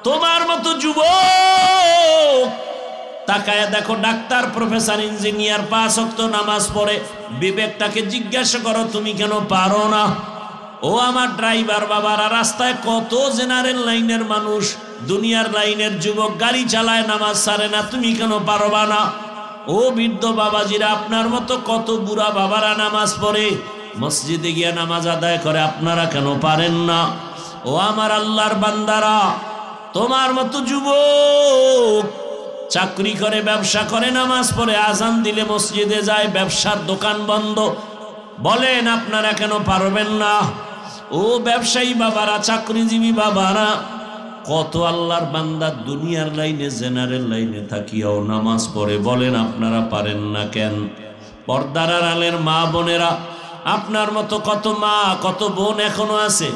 Speaker 1: তোমার মতো যুবক তাকায় দেখো, ডাক্তার, প্রফেসর, ইঞ্জিনিয়ার 5 ওয়াক্ত নামাজ পড়ে, বিবেকটাকে জিজ্ঞাসা করো তুমি কেন পারো না? ও আমার ড্রাইভার বাবারা, রাস্তায় কত জেনারেল লাইনের মানুষ, দুনিয়ার লাইনের যুবক গাড়ি চালায়, নামাজ ছাড়ে না, তুমি কেন পারবা না? ও বৃদ্ধ বাবাজিরা, আপনার মতো কত বুড়া বাবারা নামাজ পড়ে, মসজিদে গিয়ে নামাজ আদায় করে, আপনারা কেন পারেন না? ও আমার আল্লাহর বান্দারা, তোমার মতো যুবক চাকরি করে, ব্যবসা করে, নামাজ পড়ে, আজান দিলে মসজিদে যায়, ব্যবসার দোকান বন্ধ, বলেন আপনারা কেন পারবেন না? ও ব্যবসায়ী বাবারা, চাকরিজীবী বাবারা, কত আল্লাহর বান্দা দুনিয়ার লাইনে, জেনারেল লাইনে থাকিয়াও নামাজ পড়ে, বলেন আপনারা পারেন না কেন? পর্দার আড়ালের মা বোনেরা, আপনার মতো কত মা, কত বোন এখনো আছে,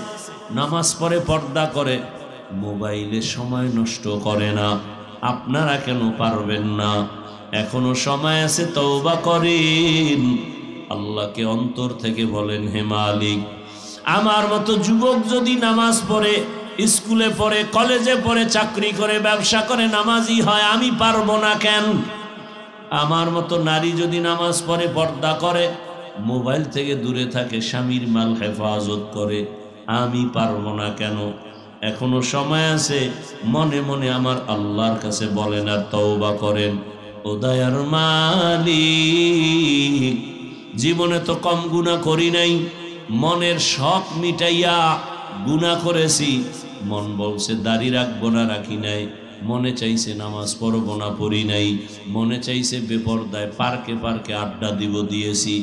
Speaker 1: নামাজ পড়ে, পর্দা করে, মোবাইলে সময় নষ্ট করে না, আপনারা কেন পারবেন না? এখনো সময় আছে, তওবা করেন, আল্লাহকে অন্তর থেকে বলেন, হে মালিক, আমার মতো যুবক যদি নামাজ পড়ে, স্কুলে পড়ে, কলেজে পড়ে, চাকরি করে, ব্যবসা করে, নামাজি হয়, আমি পারবো না কেন? আমার মতো নারী যদি নামাজ পড়ে, পর্দা করে, মোবাইল থেকে দূরে থাকে, স্বামীর মাল হেফাজত করে, আমি পারবো না কেন? এখনো সময় আছে, মনে মনে আমার আল্লাহর কাছে বলেন আর তওবা করেন। ও দয়ার মালিক, জীবনে তো কম গুনাহ করি নাই, মনের শখ মিটাইয়া গুনাহ করেছি, মন বলছে দাড়ি রাখবো না, রাখি নাই, মনে চাইছে নামাজ পড়বো না, পড়ি নাই, মনে চাইছে বেপরদায় পার্কে পার্কে আড্ডা দিব, দিয়েছি,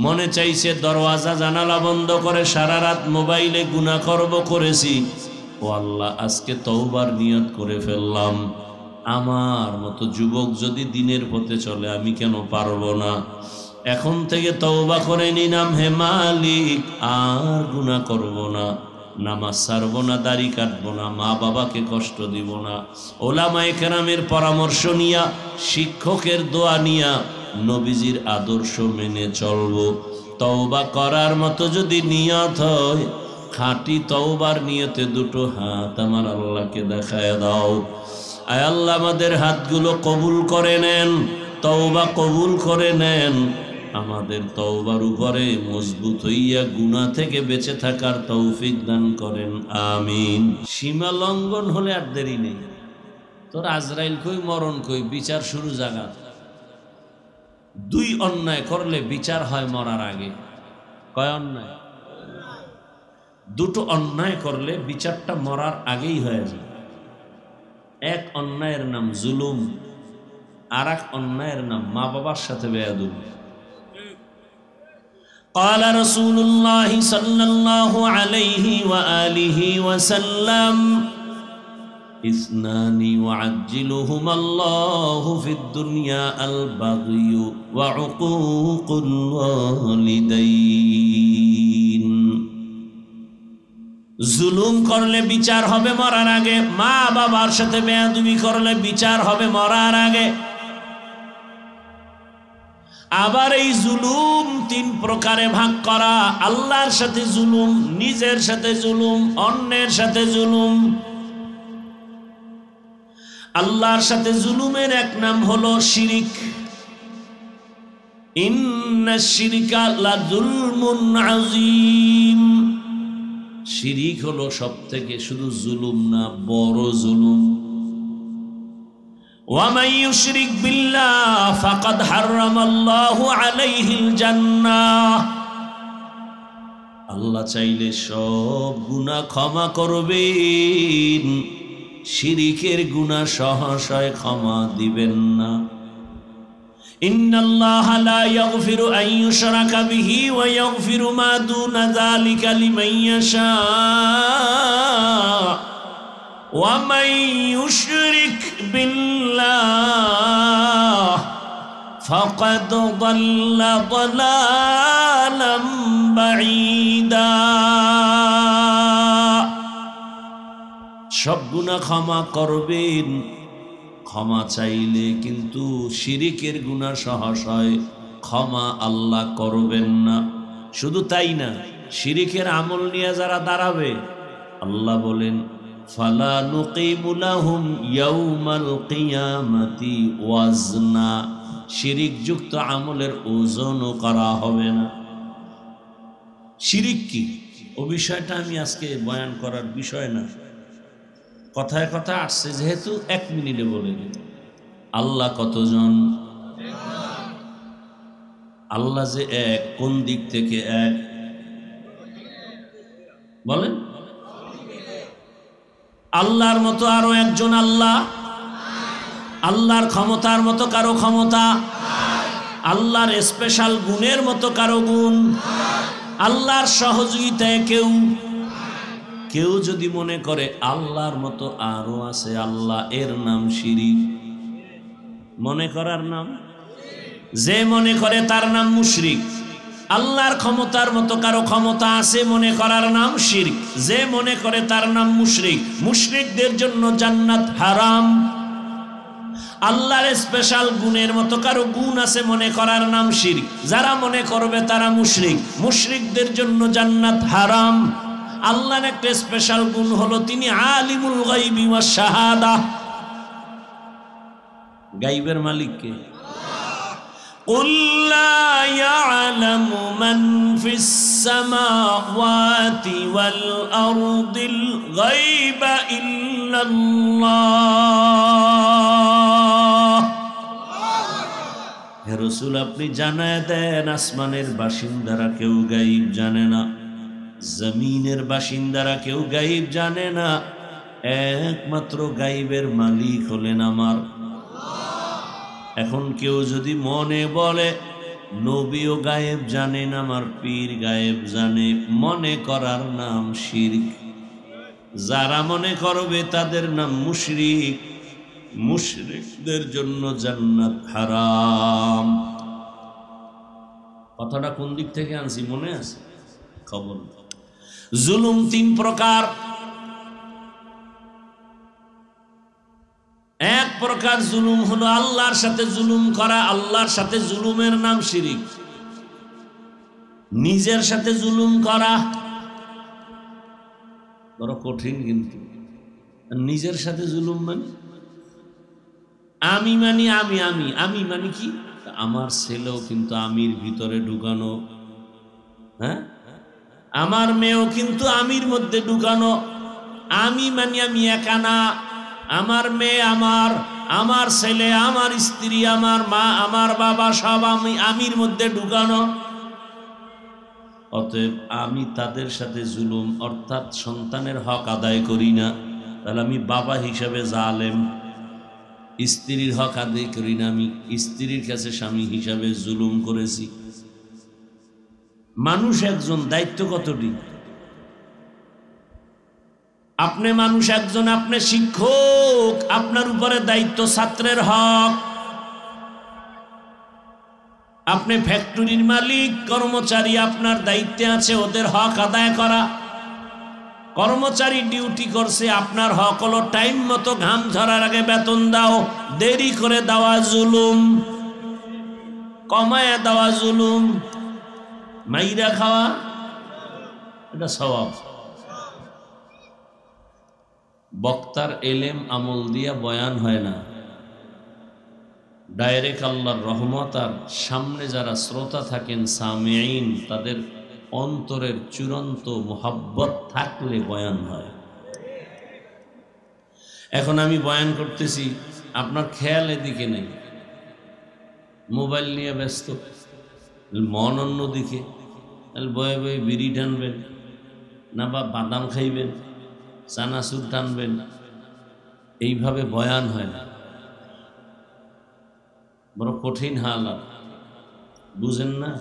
Speaker 1: মনে চাইছে দরওয়াজা জানালা বন্ধ করে সারা রাত মোবাইলে গুনাহ করব, করেছি। ও আল্লাহ, আজকে তওবার নিয়ত করে ফেললাম, আমার মতো যুবক যদি দিনের পথে চলে, আমি কেন পারবো না? এখন থেকে তওবা করে নিলাম, হে মালিক, আর গুনাহ করব না, নামাজ ছাড়বো না, দাড়ি কাটবো না, মা বাবাকে কষ্ট দিব না, ওলামায়ে কেরামের পরামর্শ নিয়া, শিক্ষকের দোয়া নিয়া, নবীজির আদর্শ মেনে চলবো। তওবা করার মতো যদি নিয়ত হয়, খাঁটি তওবার নিয়তে দুটো হাত আমার আল্লাহকে দেখায় দাও। আয় আল্লাহ, আমাদের হাতগুলো কবুল করে নেন, তওবা কবুল করে নেন, আমাদের তওবার উপরে মজবুত হইয়া গুনাহ থেকে বেঁচে থাকার তৌফিক দান করেন, আমিন। সীমা লঙ্ঘন হলে আর দেরি নেই, তোর আজরাইল কই, মরণ কই, বিচার শুরু জায়গা। 2 অন্যায় করলে বিচার হয় মরার আগে। কয় অন্যায়? 2টো অন্যায় করলে বিচারটা মরার আগেই হয়ে যায়। এক অন্যায়ের নাম জুলুম, আর এক অন্যায়ের নাম মা বাবার সাথে বেয়াদবি। قال رسول الله صلى الله عليه وآله وسلم اثنان يعجلهما الله في الدنيا البغي وعقوق الوالدين। জুলুম করলে বিচার হবে মরার আগে, মা বাবার সাথে বেয়াদবি করলে বিচার হবে মরার আগে। আবার এই জুলুম 3 প্রকারে ভাগ করা, আল্লাহর সাথে জুলুম, নিজের সাথে জুলুম, অন্যের সাথে জুলুম। আল্লাহর সাথে জুলুমের এক নাম হলো শিরিক। ইন্নাশ শিরকা লাযুলমুন আযীম। শিরিক হলো সবথেকে, শুধু জুলুম না, বড় জুলুম। وَمَن يُشْرِكْ بِاللَّهِ فَقَدْ حَرَّمَ اللَّهُ عَلَيْهِ الْجَنَّةَ। আল্লাহ চাইলে সব গুনাহ ক্ষমা করবেন, শিরিকের গুনাহ সহসায় ক্ষমা দিবেন না। ইন্নাল্লাহা লা ইয়াগফিরু আন ইউশরাকা বিহি ওয়া ইয়াগফিরু মা দুনা যালিকা লিমান ইয়াশা। وَمَن يُشْرِكْ بِاللَّهِ فَقَدْ ضَلَّ ضَلَالًا بَعِيدًا। সব গুনাহ ক্ষমা করবেন, ক্ষমা চাইলে কিন্তু শিরিকের গুনাহ সহজ হয়, ক্ষমা আল্লাহ করবেন না। শুধু তাই না, শিরিকের আমল নিয়ে যারা দাঁড়াবে, আল্লাহ বলেন ফালা নুকিমু লাহুম ইয়াউমাল কিয়ামাতি ওয়াজনা, শিরিক যুক্ত আমলের ওজনও করা হবে না। শিরিক কি, ও বিষয়টা আমি আজকে বয়ান করার বিষয় না, কথায় কথা আসছে যেহেতু 1 মিনিটে বলে দিই। আল্লাহ কতজন? আল্লাহ যে এক, কোন দিক থেকে এক বলেন? আল্লাহর মতো আরো একজন আল্লাহ? আল্লাহর ক্ষমতার মতো কারো ক্ষমতা? আল্লাহর স্পেশাল গুণের মতো কারো গুণ? আল্লাহর সহযোগিতায় কেউ যদি মনে করে আল্লাহর মতো আরো আছে আল্লাহ, এর নাম শিরিক। মনে করার নাম, যে মনে করে তার নাম মুশরিক। আল্লাহর ক্ষমতার মতো কারো ক্ষমতা আছে মনে করার নাম শিরক, যে মনে করে তার নাম মুশরিক। মুশরিকদের জন্য জান্নাত হারাম। আল্লাহর স্পেশাল গুণের মতো কারো গুণ আছে মনে করার নাম শিরক, যারা মনে করবে তারা মুশরিক। মুশরিকদের জন্য জান্নাত হারাম। আল্লাহর একটা স্পেশাল গুণ হলো তিনি আলিমুল গায়বি ওয়াশ শাহাদা। গায়বের মালিক কে? قُلْ لَا يَعْلَمُ مَنْ فِي السَّمَاوَاتِ وَالْأَرْضِ الْغَيْبَ إِلَّا اللَّهُ। হে রাসূল, আপনি জানায় দেন আসমানের বাসিন্দারা কেউ গায়ব জানে না, জমিনের বাসিন্দারা কেউ গায়ব জানে না, একমাত্র গায়বের মালিক হলেন আমার। এখন কেউ যদি মনে বলে নবীও গায়েব জানেন, আমার পীর গায়েব জানে, মনে করার নাম শিরক। যারা মনে করবে তাদের নাম মুশরিক। মুশরিকদের জন্য জান্নাত হারাম। কথাটা কোন দিক থেকে আনছি মনে আছে? খবর। জুলুম 3 প্রকার। এক প্রকার জুলুম হলো আল্লাহর সাথে জুলুম করা। আল্লাহর সাথে জুলুমের নাম শিরিক। নিজের সাথে জুলুম করা বড় কঠিন, কিন্তু নিজের সাথে জুলুম মানে আমি মানি আমি আমি আমি মানি কি, আমার ছেলেও কিন্তু আমির ভিতরে ঢুকানো, হ্যাঁ, আমার মেয়েও কিন্তু আমির মধ্যে ঢুকানো। আমি মানি আমি একা না, আমার মেয়ে, আমার ছেলে, আমার স্ত্রী, আমার মা, আমার বাবা সব আমি আমির মধ্যে ঢুকানো। অতএব আমি তাদের সাথে জুলুম অর্থাৎ সন্তানের হক আদায় করি না, তাহলে আমি বাবা হিসাবে জালেম। স্ত্রীর হক আদায় করি না, আমি স্ত্রীর কাছে স্বামী হিসাবে জুলুম করেছি। মানুষ একজন, দায়িত্ব কতটি? আপনি মানুষ একজন, আপনি শিক্ষক, আপনার উপরে দায়িত্ব ছাত্রের হক। আপনি ফ্যাক্টরির মালিক, কর্মচারী, আপনার দায়িত্বে আছে ওদের হক আদায় করা। কর্মচারী ডিউটি করছে, আপনার হক হলো টাইম মতো ঘাম ঝরার আগে বেতন দাও। দেরি করে দেওয়া জুলুম, কমায় দেওয়া জুলুম, মাইরা খাওয়া এটা সওয়াব। বক্তার এলেম আমল দিয়া বয়ান হয় না, ডাইরেক্ট আল্লাহর রহমত আর সামনে যারা শ্রোতা থাকেন সামিঈন, তাদের অন্তরের চূড়ান্ত মুহাব্বত থাকলে বয়ান হয়। এখন আমি বয়ান করতেছি, আপনার খেয়াল এদিকে নেই, মোবাইল নিয়ে ব্যস্ত, মন অন্যদিকে। বয়ে বয়ে বিড়ি টানবেন না বা বাদাম খাইবেন, চানাচুর টানবেন, এইভাবে বয়ান হয় না। বড় কঠিন হালাত, বুঝেন না?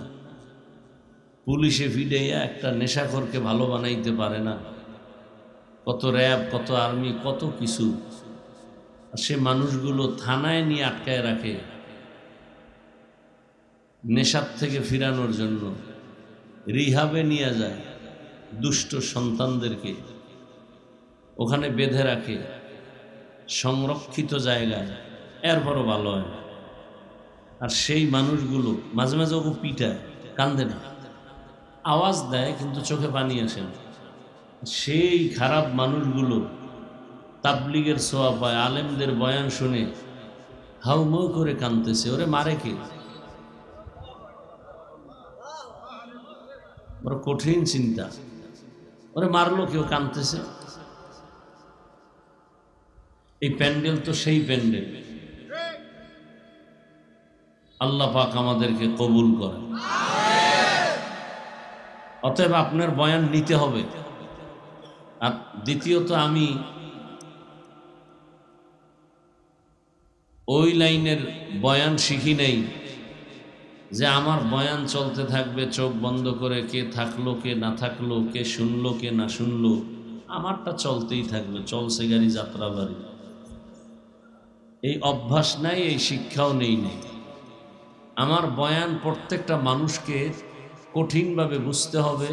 Speaker 1: পুলিশে ফিডাইয়া একটা নেশাখোরকে ভালো বানাইতে পারে না। কত র্যাব, কত আর্মি, কত কিছু। সে মানুষগুলো থানায় নিয়ে আটকায় রাখে নেশার থেকে ফিরানোর জন্য, রিহাবে নিয়ে যায় দুষ্ট সন্তানদেরকে, ওখানে বেঁধে রাখে সংরক্ষিত জায়গায়। এরপরও ভালো হয় না। আর সেই মানুষগুলো মাঝে মাঝে ওকে পিটায়, কান্দে না, আওয়াজ দেয় কিন্তু চোখে পানি আসে না। সেই খারাপ মানুষগুলো তাবলিগের সোয়া পায়, আলেমদের বয়ান শুনে হাউমাউ করে কাঁদতেছে। ওরে মারে কে? বড় কঠিন চিন্তা। ওরে মারলো কেউ, কাঁদতেছে। এই প্যান্ডেল তো সেই প্যান্ডেল। আল্লাহ পাক আমাদেরকে কবুল করে। অতএব আপনার বয়ান নিতে হবে। আর দ্বিতীয়ত, আমি ওই লাইনের বয়ান শিখি নাই যে আমার বয়ান চলতে থাকবে চোখ বন্ধ করে, কে থাকলো কে না থাকলো, কে শুনলো কে না শুনলো, আমারটা চলতেই থাকবে, চলছে গাড়ি যাত্রা বাড়ি। এই অভ্যাস নাই, এই শিক্ষাও নেই। আমার বয়ান প্রত্যেকটা মানুষকে কঠিনভাবে বুঝতে হবে,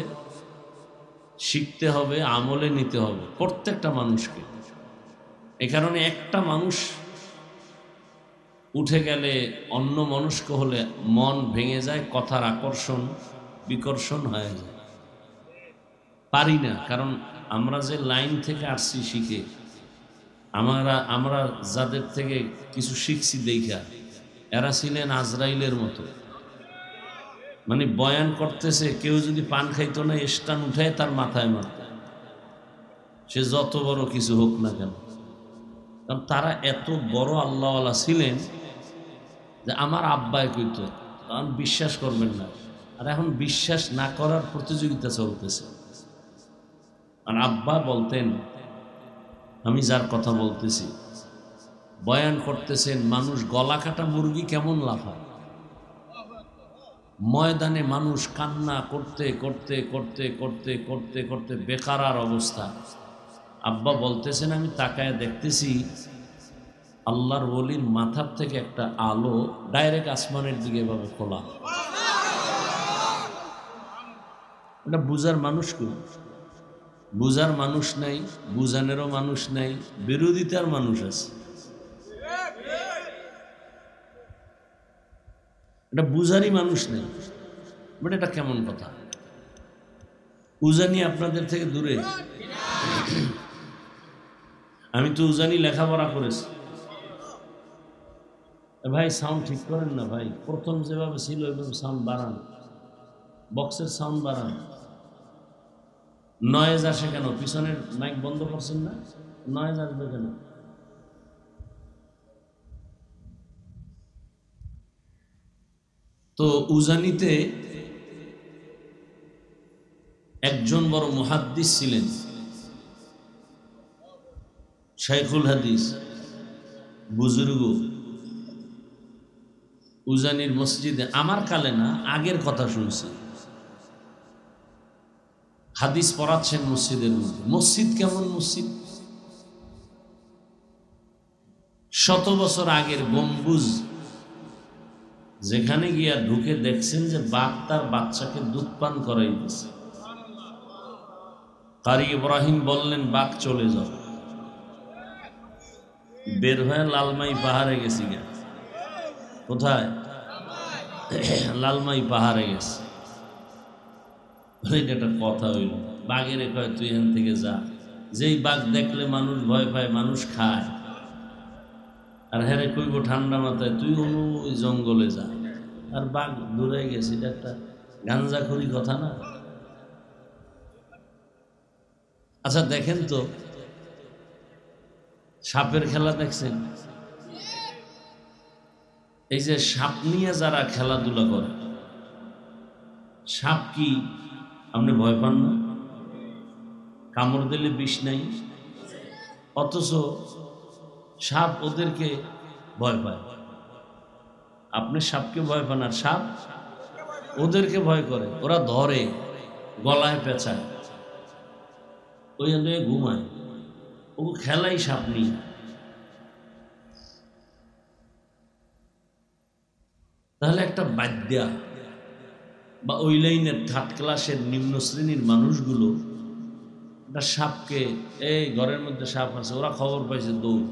Speaker 1: শিখতে হবে, আমলে নিতে হবে, প্রত্যেকটা মানুষকে। এ কারণে একটা মানুষ উঠে গেলে অন্য মনস্ক হলে মন ভেঙে যায়, কথার আকর্ষণ বিকর্ষণ হয়ে যায়। পারি না, কারণ আমরা যে লাইন থেকে আসছি শিখে, আমরা যাদের থেকে কিছু শিখছি দেখা, এরা ছিলেন আজরাইলের মতো। মানে বয়ান করতেছে, কেউ যদি পান খাইতো না, স্টান উঠায় তার মাথায় মারত, সে যত বড় কিছু হোক না কেন। কারণ তারা এত বড় আল্লাহওয়ালা ছিলেন যে আমার আব্বায় কইতো, কারণ বিশ্বাস করবেন না। আর এখন বিশ্বাস না করার প্রতিযোগিতা চলতেছে। আর আব্বা বলতেন, আমি যার কথা বলতেছি, বয়ান করতেছেন, মানুষ গলা কাটা মুরগি কেমন লাফায়, ময়দানে মানুষ কান্না করতে করতে করতে করতে করতে করতে বেকারার অবস্থা। আব্বা বলতেছেন, আমি তাকায় দেখতেছি আল্লাহর ওলির মাথার থেকে একটা আলো ডাইরেক্ট আসমানের দিকে এভাবে খোলা। এটা বুঝার মানুষ কই? বুঝার মানুষ নাই, বুঝানেরও মানুষ নাই, বিরোধিতার মানুষ আছে। এটা বুঝারই মানুষ নেই। বাট এটা কেমন কথা? উজানি আপনাদের থেকে দূরে। আমি তো উজানি লেখাপড়া করেছি। ভাই সাউন্ড ঠিক করেন না ভাই, প্রথম যেভাবে ছিল ওইভাবে সাউন্ড বাড়ান, বক্সের সাউন্ড বাড়ান। নয়েজ আসে কেন? পিছনের মাইক বন্ধ করছেন না, নয়েজ আসবে কেন? তো উজানিতে একজন বড় মুহাদ্দিস ছিলেন, শাইখুল হাদিস, বুজুর্গ। উজানির মসজিদে, আমার কালে না, আগের কথা শুনছি, হাদিস পড়াচ্ছেন মসজিদের মধ্যে। মসজিদ কেমন মসজিদ? 100 বছর আগের গম্বুজ, যেখানে গিয়া ঢুকে দেখছেন যে বাঘ তার বাচ্চাকে দুধ পান করাই দিচ্ছে। কারি ইব্রাহিম বললেন, বাঘ চলে যাও। বের হয়ে লালমাই পাহাড়ে গেছি। কোথায়? লালমাই পাহাড়ে গেছে। একটা কথা হইল, বাঘের কয় তুই এখান থেকে যা। যেই বাঘ দেখলে মানুষ ভয় পায়, মানুষ খায়। আর হ্যাঁ কইব ঠান্ডা মাথায়, তুই ওই জঙ্গলে যা। আর বাঘ দূরে গেছে। এটা একটা গাঞ্জাখুরি কথা না? আচ্ছা দেখেন তো, সাপের খেলা দেখছেন? এই যে সাপ নিয়ে যারা খেলাধুলা করে, সাপ কি আপনি ভয় পান না? কামড় দিলে বিষ নাই, অথচ সাপ ওদেরকে ভয় পায়। আপনি সাপকে ভয় পান, আর সাপ ওদেরকে ভয় করে। ওরা ধরে, গলায় পেঁচায়, ওই জায়গায় ঘুমায়। ও খেলাই সাপ নিয়ে। তাহলে একটা বাদ্যা বা ওই লাইনের থার্ড ক্লাসের নিম্ন শ্রেণীর মানুষগুলো একটা সাপকে, এই ঘরের মধ্যে সাপ আছে, ওরা খবর পাইছে দৌড়।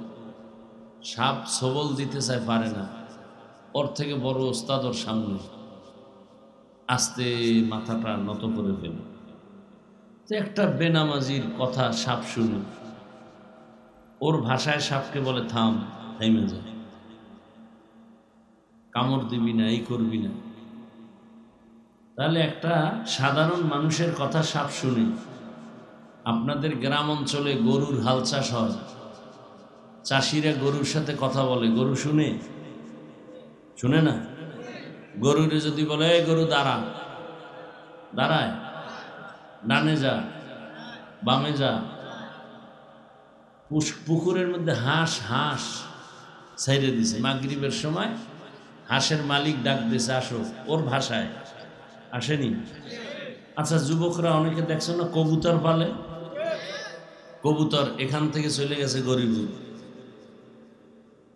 Speaker 1: সাপ সবল দিতে চায়, পারে না। ওর থেকে বড় ওস্তাদ ওর সামনে, আস্তে মাথাটা নত করে ফেলে। তো একটা বেনামাজির কথা সাপ শুনে, ওর ভাষায় সাপকে বলে, থাম, থেমে যা, কামড় দিবি না, এই করবি না। তাহলে একটা সাধারণ মানুষের কথা সাপ শুনে। আপনাদের গ্রাম অঞ্চলে গরুর হাল চাষ হয়, চাষিরা গরুর সাথে কথা বলে, গরু শুনে? শুনে না? গরুরে যদি বলে, এই গরু দাঁড়া, দাঁড়ায়, ডানে যা, বামে যা। পুকুরের মধ্যে হাঁস ছেড়ে দিছে, মাগরিবের সময় হাঁসের মালিক ডাক দিছে, আসো, ওর ভাষায়। আসেনি? আচ্ছা, যুবকরা অনেকে দেখছো না কবুতর পালে? কবুতর এখান থেকে চলে গেছে গরিবুর,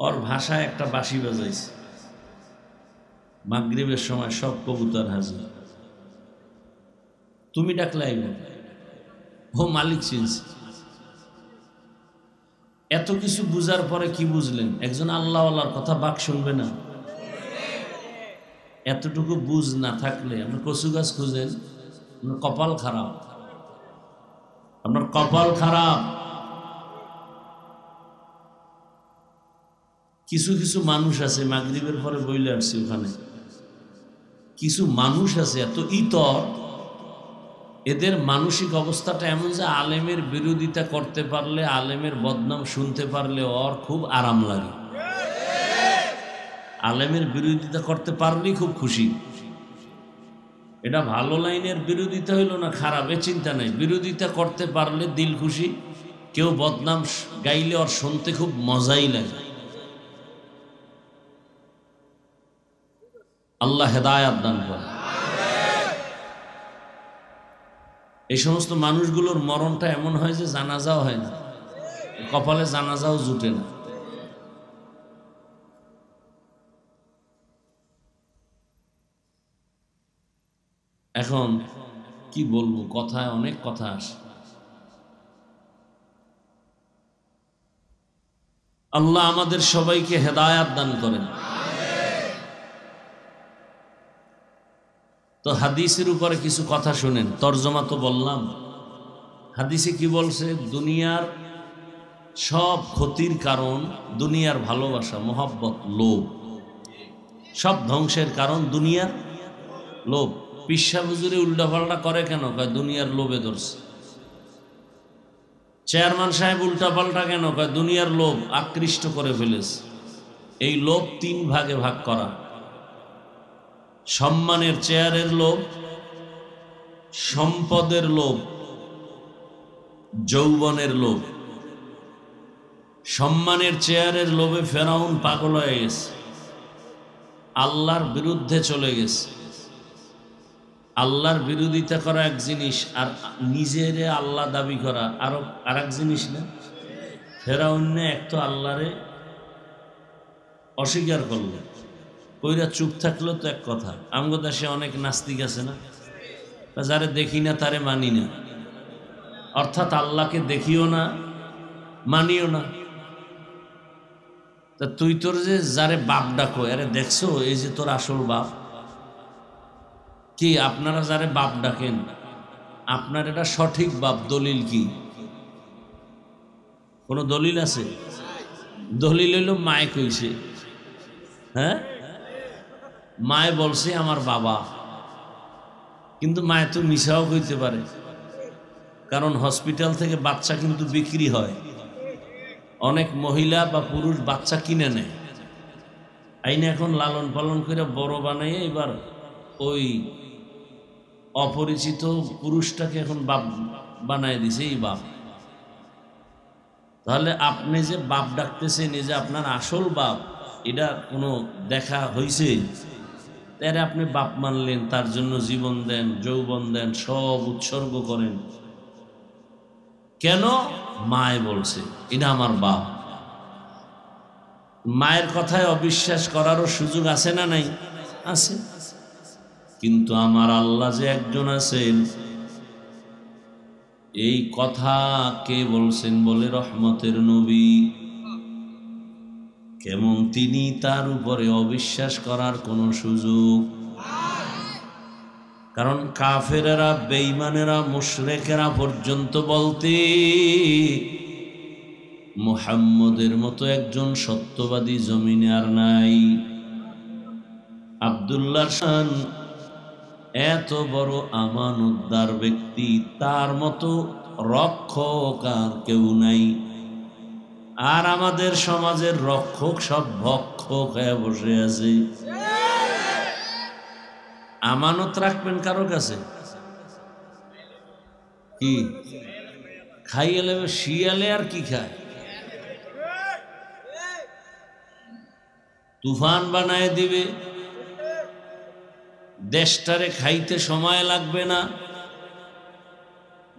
Speaker 1: ওর ভাষায় একটা বাঁশি বাজাইছে, মাগরিবের সময় সব কবুতর হাজির। তুমি ডাকলে আইব, ও মালিক চিনছে। এত কিছু বুঝার পরে কি বুঝলেন? একজন আল্লাহওয়ালার কথা বাক শুনবে না? এতটুকু বুঝ না থাকলে আপনি কচু গাছ খুঁজেন, আপনার কপাল খারাপ, আপনার কপাল খারাপ। কিছু কিছু মানুষ আছে, মাগরিবের পরে বইলে আসছি ওখানে, কিছু মানুষ আছে এত ইতর, এদের মানসিক অবস্থাটা এমন যে আলেমের বিরোধিতা করতে পারলে, আলেমের বদনাম শুনতে পারলে ওর খুব আরাম লাগে। আলেমের বিরোধিতা করতে পারলেই খুব খুশি। এটা ভালো লাইনের বিরোধিতা হইল না খারাপ, এ চিন্তা নেই, বিরোধিতা করতে পারলে দিল খুশি। কেউ বদনাম গাইলে ওর শুনতে খুব মজাই লাগে। আল্লাহ হেদায়াত দান করে। এই সমস্ত মানুষগুলোর মরণটা এমন হয় যে জানাজাও হয় না, কপালে জানাজাও জুটে না। এখন কি বলবো, কথায় অনেক কথা আসে। আল্লাহ আমাদের সবাইকে হেদায়াত দান করেন। তো হাদিসের উপরে কিছু কথা শুনেন, তর্জমা তো বললাম। হাদিসে কি বলছে? দুনিয়ার সব ক্ষতির কারণ দুনিয়ার ভালোবাসা, মোহাব্বত, লোভ। সব ধ্বংসের কারণ দুনিয়ার লোভ। পিসা হুজুরে উল্টাপাল্টা করে কেন? কয় দুনিয়ার লোভে ধরছে। চেয়ারম্যান সাহেব উল্টাপাল্টা কেন? কয় দুনিয়ার লোভ আকৃষ্ট করে ফেলেছে। এই লোভ তিন ভাগে ভাগ করা: সম্মানের চেয়ারের লোভ, সম্পদের লোভ, যৌবনের লোভ। সম্মানের চেয়ারের লোভে ফেরাউন পাগল হয়ে গেছে, আল্লাহর বিরুদ্ধে চলে গেছে। আল্লাহর বিরোধিতা করা এক জিনিস, আর নিজের আল্লাহ দাবি করা আর এক জিনিস না? ফেরাউন এক তো আল্লাহরে অস্বীকার করলো, কইরা চুপ থাকলো তো এক কথা। আমগো দেশে অনেক নাস্তিক আছে না, যারে দেখি না তারে মানি না, অর্থাৎ আল্লাহকে দেখিও না, মানিও না। তা তুই তোর যে যারে বাপ ডাকো, আরে দেখছো এই যে তোর আসল বাপ কি? আপনারা যারে বাপ ডাকেন, আপনার এটা সঠিক বাপ, দলিল কি? কোন দলিল আছে? দলিল হইল মায়ে কইছে, হ্যাঁ, মায়ে বলছে আমার বাবা। কিন্তু মায়ে তো মিশাও কইতে পারে, কারণ হসপিটাল থেকে বাচ্চা কিন্তু বিক্রি হয়। অনেক মহিলা বা পুরুষ বাচ্চা কিনে নেয়, আইনে এখন লালন পালন করে বড় বানাইয়ে এবার ওই অপরিচিত পুরুষটাকে এখন বাপ বানায় দিছে, এই বাপ। তাহলে আপনি যে বাপ ডাকতেছেন, এই যে আপনার আসল বাপ, এটা কোনো দেখা হইছে? তারে আপনি বাপ মানলেন, তার জন্য জীবন দেন, যৌবন দেন, সব উৎসর্গ করেন কেন? মায় বলছে এটা আমার বাপ। মায়ের কথায় অবিশ্বাস করারও সুযোগ আছে না নাই? আছে। কিন্তু আমার আল্লাহ যে একজন আছেন, এই কথা কে বলছেন? বলে রহমতের নবী। কেমন তিনি, তার উপরে অবিশ্বাস করার কোনো সুযোগ। কারণ কাফেরেরা, বেঈমানেরা, মুশরিকেরা পর্যন্ত বলতে মুহাম্মদের মতো একজন সত্যবাদী জমিনে আর নাই। আব্দুল্লাহ শান এত বড় আমানতদার ব্যক্তি, তার মতো রক্ষক আর কেউ নাই। আর আমাদের সমাজের রক্ষক সব ভক্ষক হয়ে বসে আছে। আমানত রাখবেন কারো কাছে, কি খাইয়ে শিয়ালে আর কি খায়? তুফান বানায় দিবে, দেশটারে খাইতে সময় লাগবে না,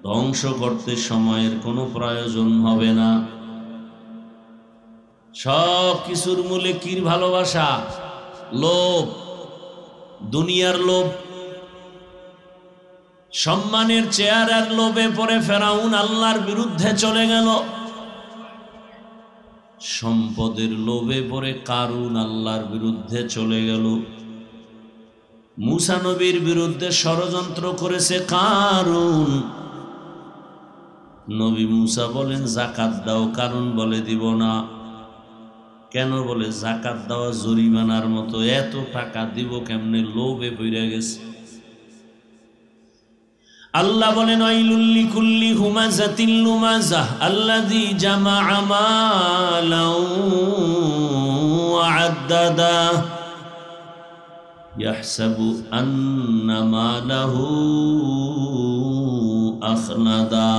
Speaker 1: ধ্বংস করতে সময়ের কোনো প্রয়োজন হবে না। সব কিছুর মূলে কি ভালোবাসা? লোভ, দুনিয়ার লোভ। সম্মানের চেয়ারের লোভে পড়ে ফেরাউন আল্লাহর বিরুদ্ধে চলে গেল। সম্পদের লোভে পড়ে কারুন আল্লাহর বিরুদ্ধে চলে গেল। মূসা নবীর বিরুদ্ধে ষড়যন্ত্র করেছে কারুন। নবী মূসা বলেন যাকাত দাও, কারুন বলে দিব না। কেন? বলে যাকাত দেওয়া জরিমানার মতো, এত টাকা দিব কেমনে? লোভে পড়ে গেছে। আল্লাহ বলেন ওয়াইলুল লিকুল্লি হুমাযাতিন লুমাযাহ আল্লাযী জামাআ মালাও ওয়া আদ্দাদা ইয়াহসাবু আন্না মালাহু আখলাদা।